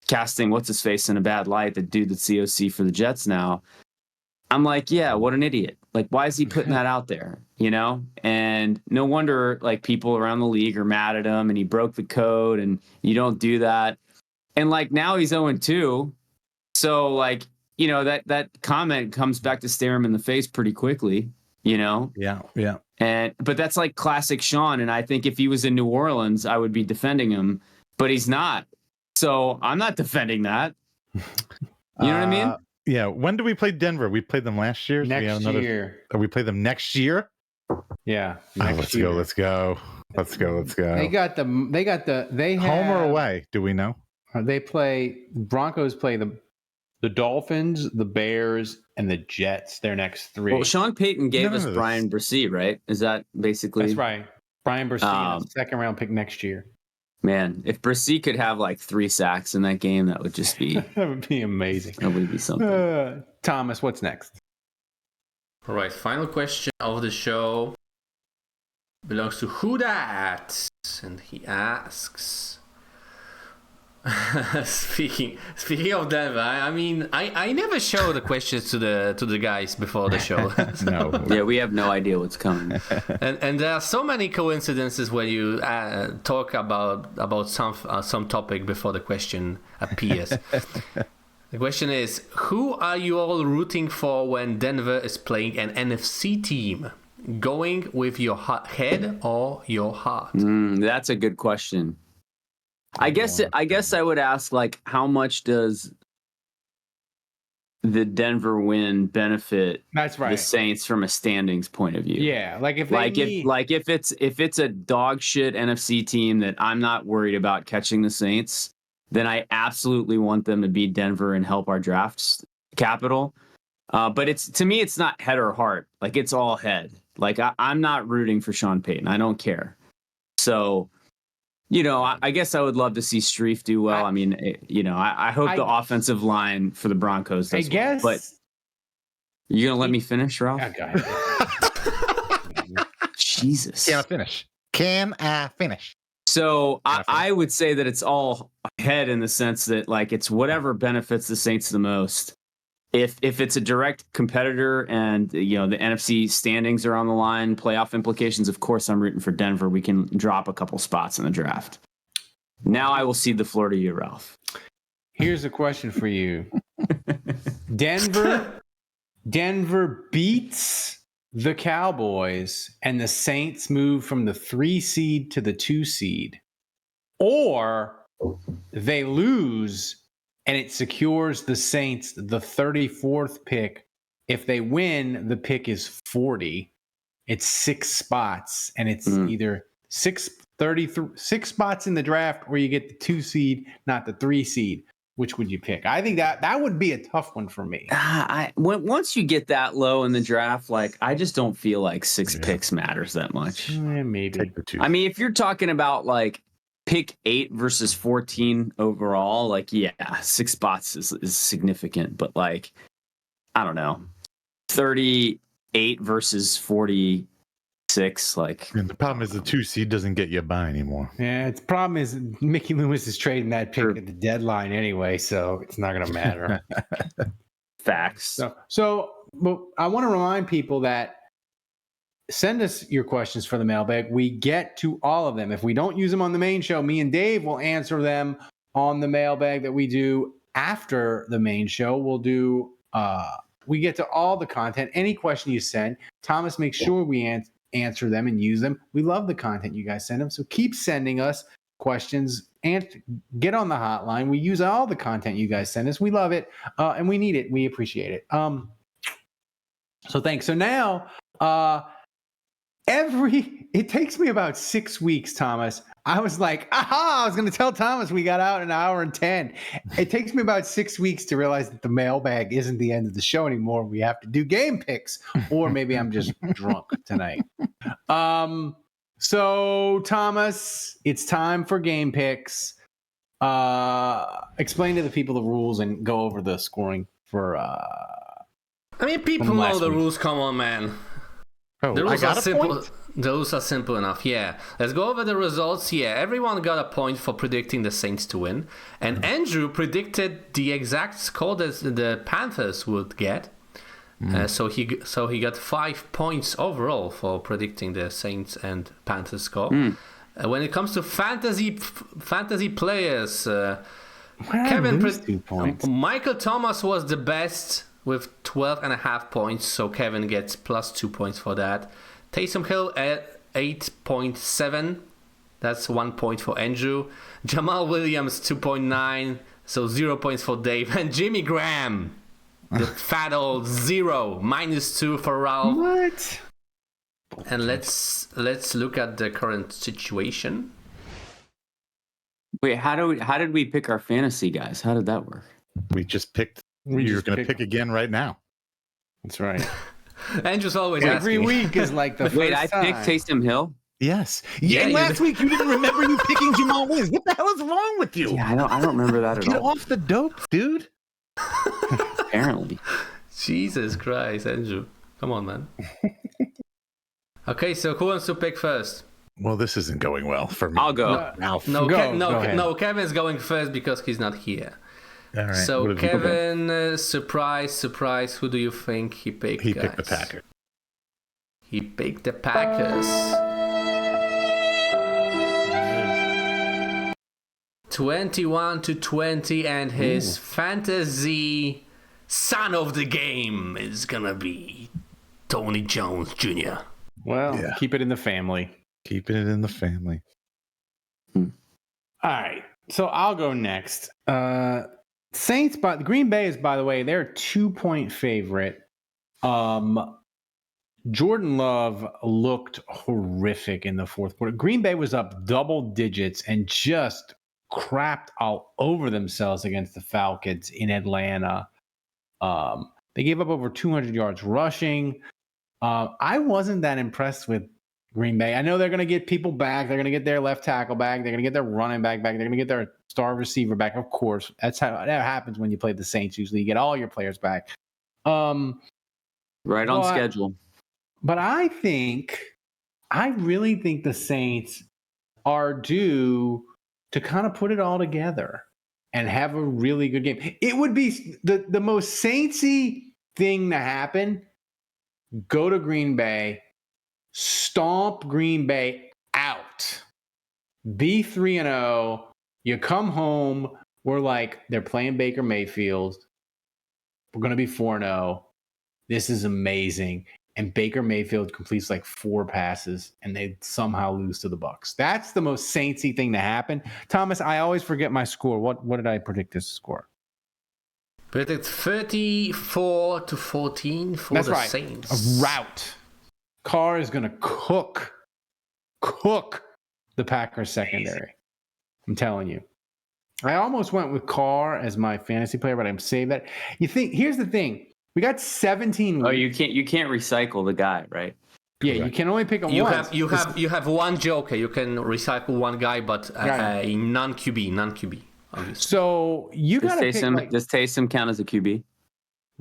casting what's his face in a bad light, the dude that's COC for the Jets now, I'm like, yeah, what an idiot. Like, why is he putting that out there? You know? And no wonder, like, people around the league are mad at him and he broke the code and you don't do that. And, like, now he's 0-2. So, like, you know, that comment comes back to stare him in the face pretty quickly, you know? Yeah. But that's like classic Sean. And I think if he was in New Orleans, I would be defending him, but he's not. So I'm not defending that. You know what I mean? Yeah. When do we play Denver? We played them last year. Next year. We play them next year. Yeah. Let's go. They have home or away? Do we know? Broncos play the Dolphins, the Bears, and the Jets. Their next 3. Well, Sean Payton gave us Brian Bresee, right? Is that basically? That's right. Brian Bresee, second round pick next year. Man, if Bresee could have like 3 sacks in that game, that would just be that would be amazing. That would be something. Thomas, what's next? All right, final question of the show belongs to Who Dat, and he asks. Speaking of Denver, I mean, I never show the questions to the guys before the show. No. Yeah, we have no idea what's coming. and there are so many coincidences when you talk about some topic before the question appears. The question is, who are you all rooting for when Denver is playing an NFC team? Going with your head or your heart? That's a good question. I guess I would ask, like, how much does the Denver win benefit the Saints from a standings point of view? Yeah, like if it's a dog shit NFC team that I'm not worried about catching the Saints, then I absolutely want them to beat Denver and help our draft capital. But to me, it's not head or heart. Like, it's all head. Like, I'm not rooting for Sean Payton. I don't care. So, you know, I guess I would love to see Streif do well. I mean, you know, I hope the offensive line for the Broncos does well. But you going to let me finish, Ralph? Yeah, go ahead. Jesus. Can I finish? So I would say that it's all head in the sense that, like, it's whatever benefits the Saints the most. If it's a direct competitor and, you know, the NFC standings are on the line, playoff implications, of course I'm rooting for Denver. We can drop a couple spots in the draft. Now I will cede the floor to you, Ralph. Here's a question for you. Denver beats the Cowboys and the Saints move from the 3 seed to the 2 seed. Or they lose and it secures the Saints the 34th pick. If they win, the pick is 40. It's 6 spots, and it's either 6 spots in the draft, or you get the 2 seed, not the 3 seed. Which would you pick? I think that would be a tough one for me. Once you get that low in the draft, like, I just don't feel like 6 picks matters that much. Maybe. Take the 2. I mean, if you're talking about, like, pick 8 versus 14 overall, like, yeah, 6 spots is significant, but, like, I don't know, 38 versus 46, like. And the problem is the 2 seed doesn't get you by anymore. Yeah, the problem is Mickey Loomis is trading that pick at the deadline anyway, so it's not going to matter. Facts. So I want to remind people that send us your questions for the mailbag. We get to all of them. If we don't use them on the main show, me and Dave will answer them on the mailbag that we do after the main show. We'll do, we get to all the content. Any question you send, Thomas makes sure we answer them and use them. We love the content you guys send them. So keep sending us questions and get on the hotline. We use all the content you guys send us. We love it. And we need it. We appreciate it. So thanks. So now, it takes me about 6 weeks, Thomas. I was like, I was going to tell Thomas we got out an hour and 10. It takes me about 6 weeks to realize that the mailbag isn't the end of the show anymore. We have to do game picks, or maybe I'm just drunk tonight. So Thomas, it's time for game picks. explain to the people the rules and go over the scoring for. I mean, people know the rules. Come on, man. Oh, the rules I are got a simple. point? The rules are simple enough. Yeah. Let's go over the results. Yeah, everyone got a point for predicting the Saints to win, and Andrew predicted the exact score that the Panthers would get. So he got 5 points overall for predicting the Saints and Panthers score. When it comes to fantasy players, Michael Thomas was the best with 12.5 points, so Kevin gets plus 2 points for that. Taysom Hill at 8.7, that's 1 point for Andrew. Jamal Williams 2.9, so 0 points for Dave. And Jimmy Graham, the fat old 0, -2 for Ralph. What? And let's look at the current situation. Wait, how did we pick our fantasy guys? How did that work? We just picked. You're going to pick again right now. That's right. Andrew's always every asking. week is like the Wait, first I picked Taysom Hill. Yes. Yeah, and last week you didn't remember you picking Jamal Williams. What the hell is wrong with you? Yeah, I don't remember that at Get all. off the dope, dude. Apparently. Jesus Christ, Andrew. Come on, man. Okay, so who wants to pick first? Well, this isn't going well for me. I'll go. No, Kevin's going first because he's not here. All right. So Kevin, surprise, who do you think he picked? He picked the Packers. He picked the Packers. 21-20, and his fantasy son of the game is gonna be Tony Jones Jr. Well, keep it in the family. Keeping it in the family. All right, so I'll go next. Saints, but Green Bay is, by the way, they're a 2-point favorite. Jordan Love looked horrific in the fourth quarter. Green Bay was up double digits and just crapped all over themselves against the Falcons in Atlanta. They gave up over 200 yards rushing. I wasn't that impressed with Green Bay. I know they're going to get people back. They're going to get their left tackle back. They're going to get their running back back. They're going to get their star receiver back. Of course, that's how that happens when you play the Saints. Usually, you get all your players back. Right on schedule. But I really think the Saints are due to kind of put it all together and have a really good game. It would be the most Saintsy thing to happen. Go to Green Bay, stomp Green Bay out, be 3-0. You come home, we're like, they're playing Baker Mayfield. We're going to be 4-0. This is amazing. And Baker Mayfield completes like 4 passes, and they somehow lose to the Bucs. That's the most Saintsy thing to happen. Thomas, I always forget my score. What did I predict this score? Predict 34-14 for That's the right. Saints. A rout. Carr is going to cook the Packers secondary. I'm telling you. I almost went with Carr as my fantasy player, but I'm saving that. Here's the thing. We got 17 weeks. Oh, you can't recycle the guy, right? Yeah, you can only pick him once. You have one joker. You can recycle one guy, but a non-QB, obviously. So you got to pick. Does Taysom count as a QB?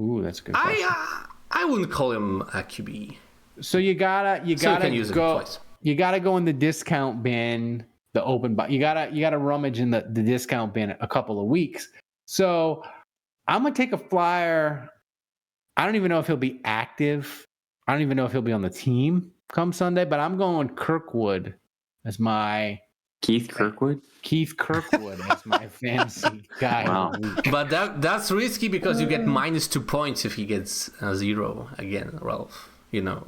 Ooh, that's a good question. I wouldn't call him a QB. So you gotta use go. It twice. You gotta go in the discount bin, the open. You gotta rummage in the discount bin a couple of weeks. So I'm gonna take a flyer. I don't even know if he'll be active. I don't even know if he'll be on the team come Sunday, but I'm going Kirkwood as my Keith Kirkwood as my fantasy guy. Wow. But that's risky because you get -2 points if he gets a 0 again, Ralph. You know.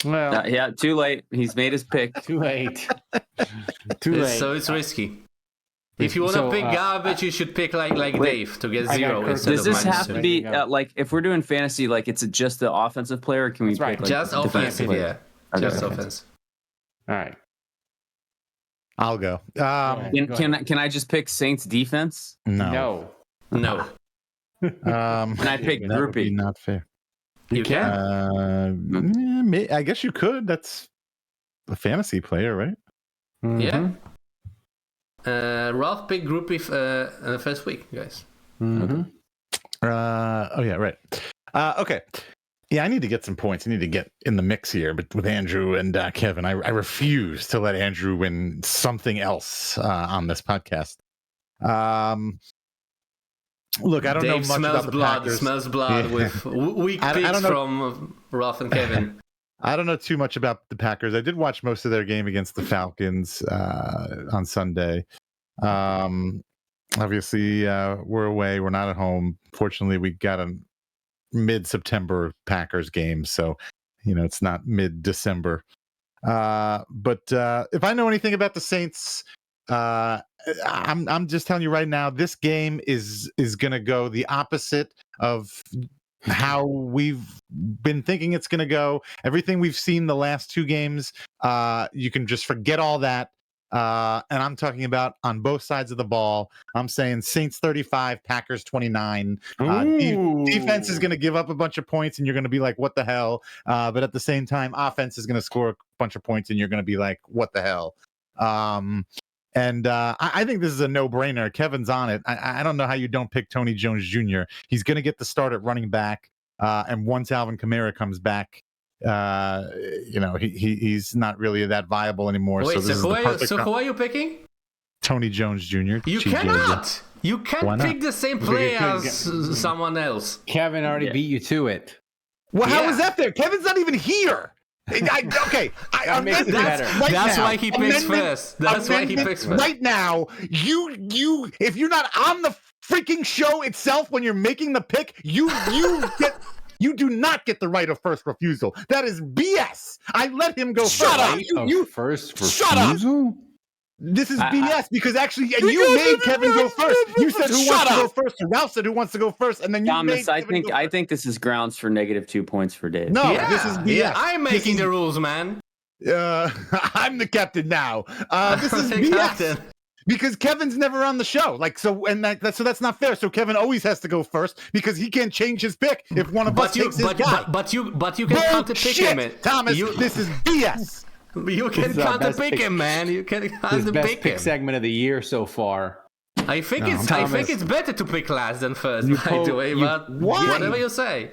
Well, yeah, too late. He's made his pick. Too late. Too late. So it's risky. If you want to pick garbage, you should pick like Dave to get 0 instead Does of this have -2. to be like if we're doing fantasy? Like it's just the offensive player? Or can we pick, like, just offensive? Yeah, just offense. All right. I'll go. Can I just pick Saints defense? No. Can I pick that would be Groupie? not fair. You can. I guess you could. That's a fantasy player, right? Yeah. Ralph picked groupie first week, guys. Mm-hmm. Oh yeah, right. Okay. Yeah, I need to get some points. I need to get in the mix here, but with Andrew and Kevin, I refuse to let Andrew win something else on this podcast. Look, I don't know much about the Packers. Smells blood with weak picks from Ralph and Kevin. I don't know too much about the Packers. I did watch most of their game against the Falcons on Sunday. Obviously, we're away. We're not at home. Fortunately, we got a mid-September Packers game, so it's not mid-December. But if I know anything about the Saints, I'm just telling you right now, this game is going to go the opposite of how we've been thinking it's going to go. Everything we've seen the last two games, you can just forget all that. And I'm talking about on both sides of the ball. I'm saying Saints 35, Packers 29. Defense is going to give up a bunch of points, and you're going to be like, what the hell? But at the same time, offense is going to score a bunch of points, and you're going to be like, what the hell? And I think this is a no-brainer. Kevin's on it. I don't know how you don't pick Tony Jones Jr. He's going to get the start at running back. And once Alvin Kamara comes back, he's not really that viable anymore. Wait, so who are you picking? Tony Jones Jr. You cannot. You can't pick the same play as someone else. Kevin already beat you to it. Well, how is that fair? Kevin's not even here. That's why he picks first. That's why he picks first. Right now, you if you're not on the freaking show itself when you're making the pick, you do not get the right of first refusal. That is BS. I let him go Shut first. Up. First shut refusal? Up. This is BS because actually you made Kevin go first. You said who wants to go first, and Ralph said who wants to go first, and then you Thomas, made I think this is grounds for -2 points for Dave. No, this is BS. Yeah, I'm making the rules, man. I'm the captain now. This is BS. Captain. Because Kevin's never on the show, so that's not fair. So Kevin always has to go first because he can't change his pick if one of us takes his guy. But you can counter pick him, Thomas. This is BS. You can counter pick him, man. You can counter pick him. Segment of the year so far. I think it's better to pick last than first, by the way. But whatever you say,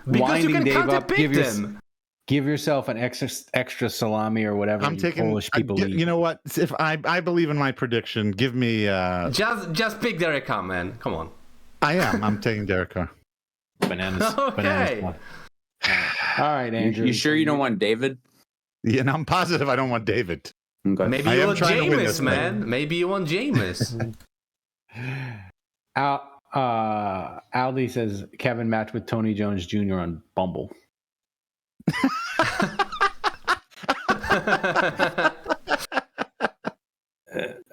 because you can counter pick them. Give yourself an extra salami or whatever. I'm taking Polish people eat. You know what? If I believe in my prediction, give me just pick Derek Carr, man. Come on. I am. I'm taking Derek Carr. Bananas. Okay. Bananas. All right, Andrew. You sure you don't want David? Yeah, and I'm positive I don't want David. Okay. Maybe you want Jameis, man. Maybe you want Jameis. Aldi says Kevin matched with Tony Jones Jr. on Bumble.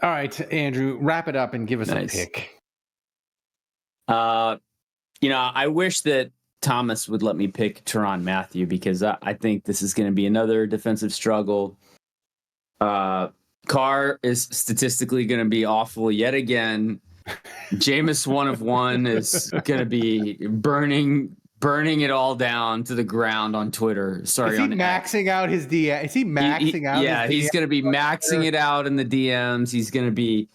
All right, Andrew, wrap it up and give us a pick. I wish that Thomas would let me pick Tyrann Mathieu because I think this is going to be another defensive struggle. Carr is statistically going to be awful yet again. Jameis 1 of 1 is going to be burning it all down to the ground on Twitter. Sorry, is he maxing out his DM? Is he maxing out? Yeah, he's going to be maxing it out in the DMs. He's going to be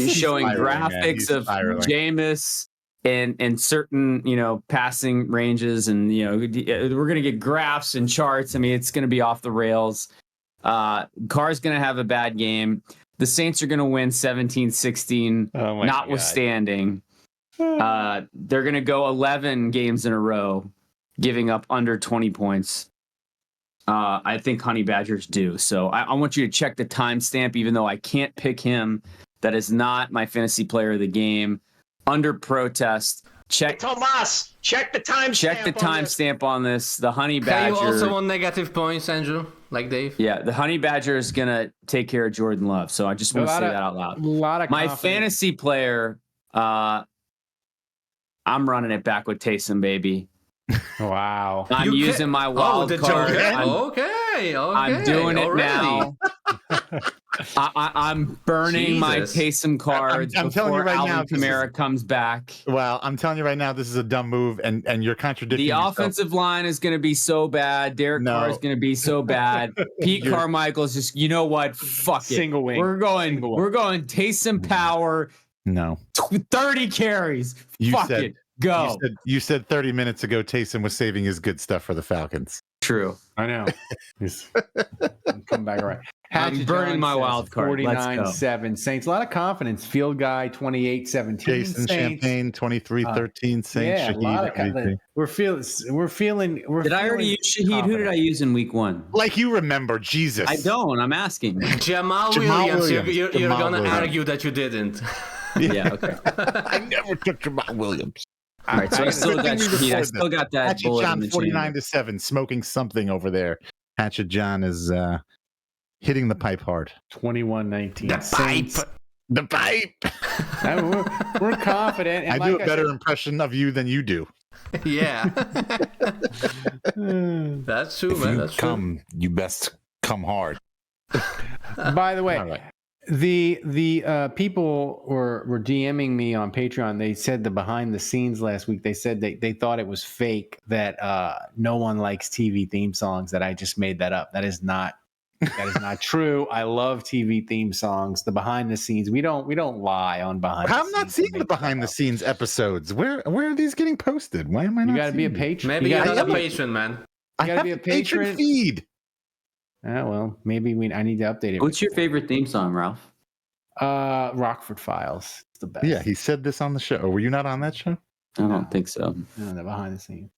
showing graphics of Jameis and certain passing ranges, and we're going to get graphs and charts. I mean, it's going to be off the rails. Carr's going to have a bad game. The Saints are going to win 17-16, notwithstanding. They're going to go 11 games in a row, giving up under 20 points. I think Honey Badgers do. So I want you to check the timestamp, even though I can't pick him. That is not my fantasy player of the game. Under protest. Tomas, check the timestamp. Check the timestamp on this. The Honey Badger. You also want negative points, Andrew, like Dave. Yeah, the Honey Badger is going to take care of Jordan Love. So I just want to say that out loud. My fantasy player, I'm running it back with Taysom, baby. Wow. I'm using my wild card. Okay. I'm doing it now. I'm burning my Taysom cards I'm telling you before right now, Alvin Kamara comes back. Well, I'm telling you right now, this is a dumb move, and you're contradicting The yourself. offensive line is going to be so bad. Derek Carr is going to be so bad. Pete Carmichael's just, you know what? Fuck it. Single wing. We're going Taysom power. No. 30 carries. You Fuck said, it. Go. You said 30 minutes ago Taysom was saving his good stuff for the Falcons. True. I know. Come back around. I'm burning my wild card. 49-7 Saints. A lot of confidence. Field guy 28-17 Jason Saints. Champagne 23-13 Saints. Yeah, Shaheed, a lot of confidence. We're feeling. Did I already use Shaheed? Who did I use in week 1? Like you remember, Jesus. I don't. I'm asking. Jamal Williams. You're going to argue that you didn't. Yeah, okay. I never took Jamal Williams. All right, so I still got Shaheed. I still got that Hatchet bullet John in the chamber. 49-7, smoking something over there. Hatchet John is hitting the pipe hard. 21-19. The pipe. We're confident. And I do a better impression of you than you do. Yeah. That's true, man. That's true. You best come hard. By the way, the people were DMing me on Patreon. They said the behind the scenes last week. They said they thought it was fake, that no one likes TV theme songs, that I just made that up. That is not true. I love TV theme songs. The behind the scenes, we don't lie on behind the scenes. I'm not seeing the behind the scenes episodes. Where are these getting posted? Why am I not? You got to be a patron. Maybe you're not a patron, man. You got to be a patron feed. Well, maybe I need to update it. What's your favorite theme song, Ralph? Rockford Files. It's the best. Yeah, he said this on the show. Were you not on that show? I don't think so. No, the behind the scenes.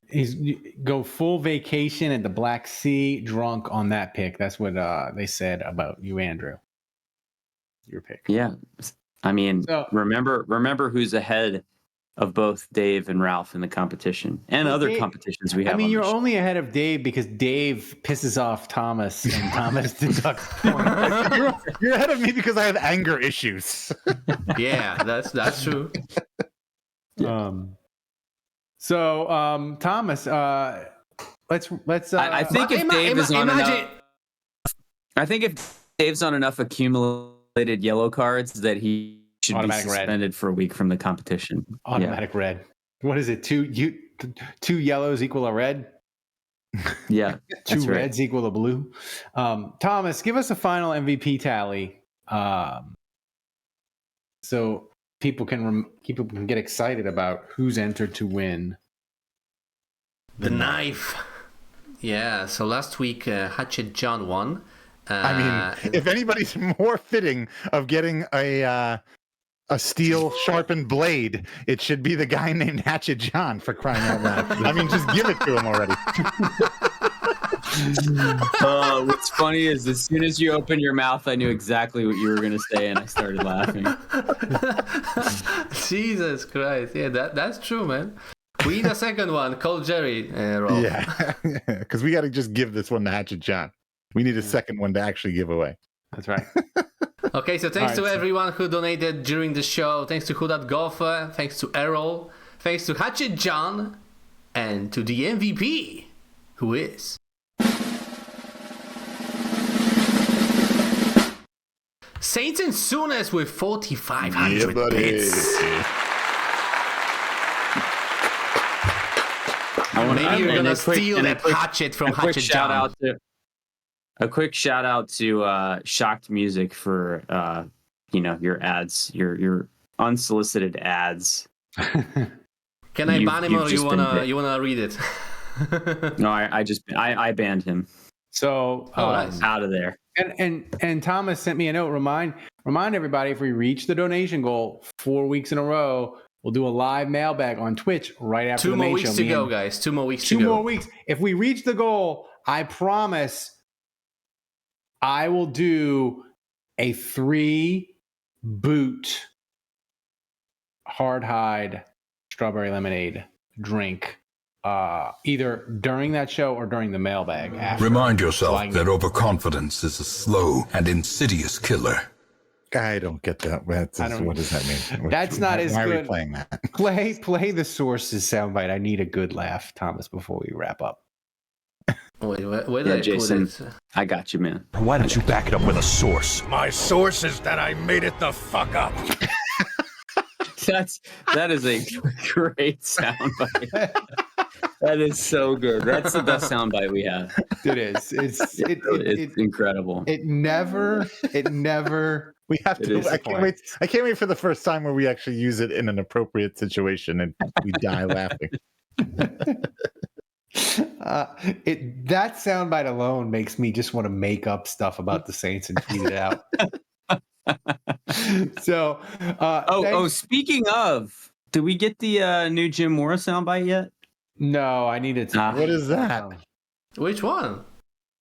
He's go full vacation at the Black Sea, drunk on that pick. That's what they said about you, Andrew. Your pick. Yeah, I mean, remember who's ahead of both Dave and Ralph in the competition and other competitions we have. I mean, you're only ahead of Dave because Dave pisses off Thomas and Thomas deducts points. You're ahead of me because I have anger issues. Yeah, that's true. So, Thomas, let's. I think if Dave is on enough, I think if Dave's on enough accumulated yellow cards that he should be suspended for a week from the competition. Automatic red. What is it? Two yellows equal a red. Yeah, two reds equal a blue. Thomas, give us a final MVP tally, so people can get excited about who's entered to win the knife. Yeah. So last week, Hatchet John won. I mean, if anybody's more fitting of getting a steel sharpened blade, it should be the guy named Hatchet John, for crying out loud. I mean, just give it to him already. What's funny is as soon as you opened your mouth, I knew exactly what you were going to say, and I started laughing. Jesus Christ. Yeah, that's true, man. We need a second one. Call Jerry. Rolf. Yeah, because we got to just give this one to Hatchet John. We need a second one to actually give away. That's right. Okay, so thanks to everyone who donated during the show. Thanks to Hudat Golfer. Thanks to Errol. Thanks to Hatchet John. And to the MVP, who is Saints and Sooners with 4,500 bits. Maybe you're gonna steal that hatchet from Hatchet John. A quick shout out to Shocked Music for your ads, your unsolicited ads. Can I ban him, or you wanna read it? No, I banned him. So out of there. And Thomas sent me a note. Remind everybody, if we reach the donation goal 4 weeks in a row, we'll do a live mailbag on Twitch right after the main show. 2 more weeks to go, guys. 2 more weeks to go. 2 more weeks. If we reach the goal, I promise I will do a 3-boot hard hide strawberry lemonade drink, either during that show or during the mailbag. After. Remind yourself that overconfidence is a slow and insidious killer. I don't get that. What does that mean? That's not as good. Why are we playing that? Play the sources soundbite. I need a good laugh, Thomas, before we wrap up. Wait, where Yeah, did I Jason, put it? I got you, man. Why don't you back it up with a source? My source is that I made it the fuck up. That is a great soundbite. That is so good. That's the best soundbite we have. It is. It's incredible. It never. We have It to. is I can't wait for the first time where we actually use it in an appropriate situation and we die laughing. That soundbite alone makes me just want to make up stuff about the Saints and tweet it out. So, speaking of, did we get the new Jim Morris soundbite yet? No, I needed to. What is that? Which one?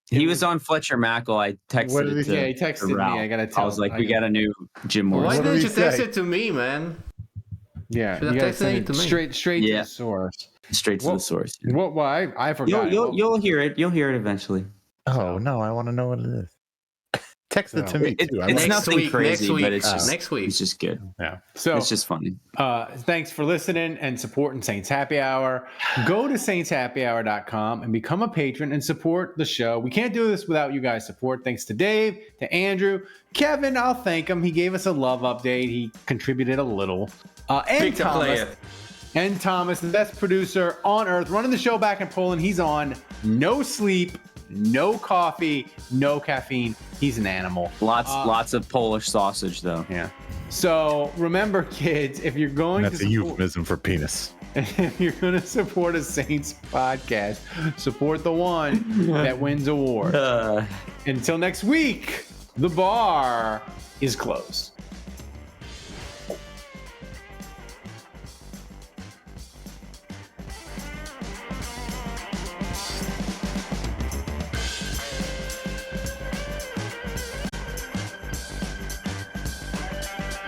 He was on Fletcher Mackle. I texted it to he texted me. I gotta tell. I was like, we got a new Jim Morris. Why didn't you text it to me, man? Yeah, Should have texted it to me. straight to the source. Straight to the source. Why? I forgot. You'll hear it. You'll hear it eventually. Oh no, I want to know what it is. Text it to me too. It's nothing crazy, but it's just next week. It's just good. Yeah. So it's just funny. Thanks for listening and supporting Saints Happy Hour. Go to saintshappyhour.com and become a patron and support the show. We can't do this without you guys' support. Thanks to Dave, to Andrew, Kevin. I'll thank him. He gave us a love update. He contributed a little. And Thomas, the best producer on earth, running the show back in Poland. He's on no sleep, no coffee, no caffeine. He's an animal. Lots of Polish sausage, though. Yeah. So remember, kids, if you're going That's a euphemism for penis. If you're going to support a Saints podcast, support the one that wins awards. Until next week, the bar is closed.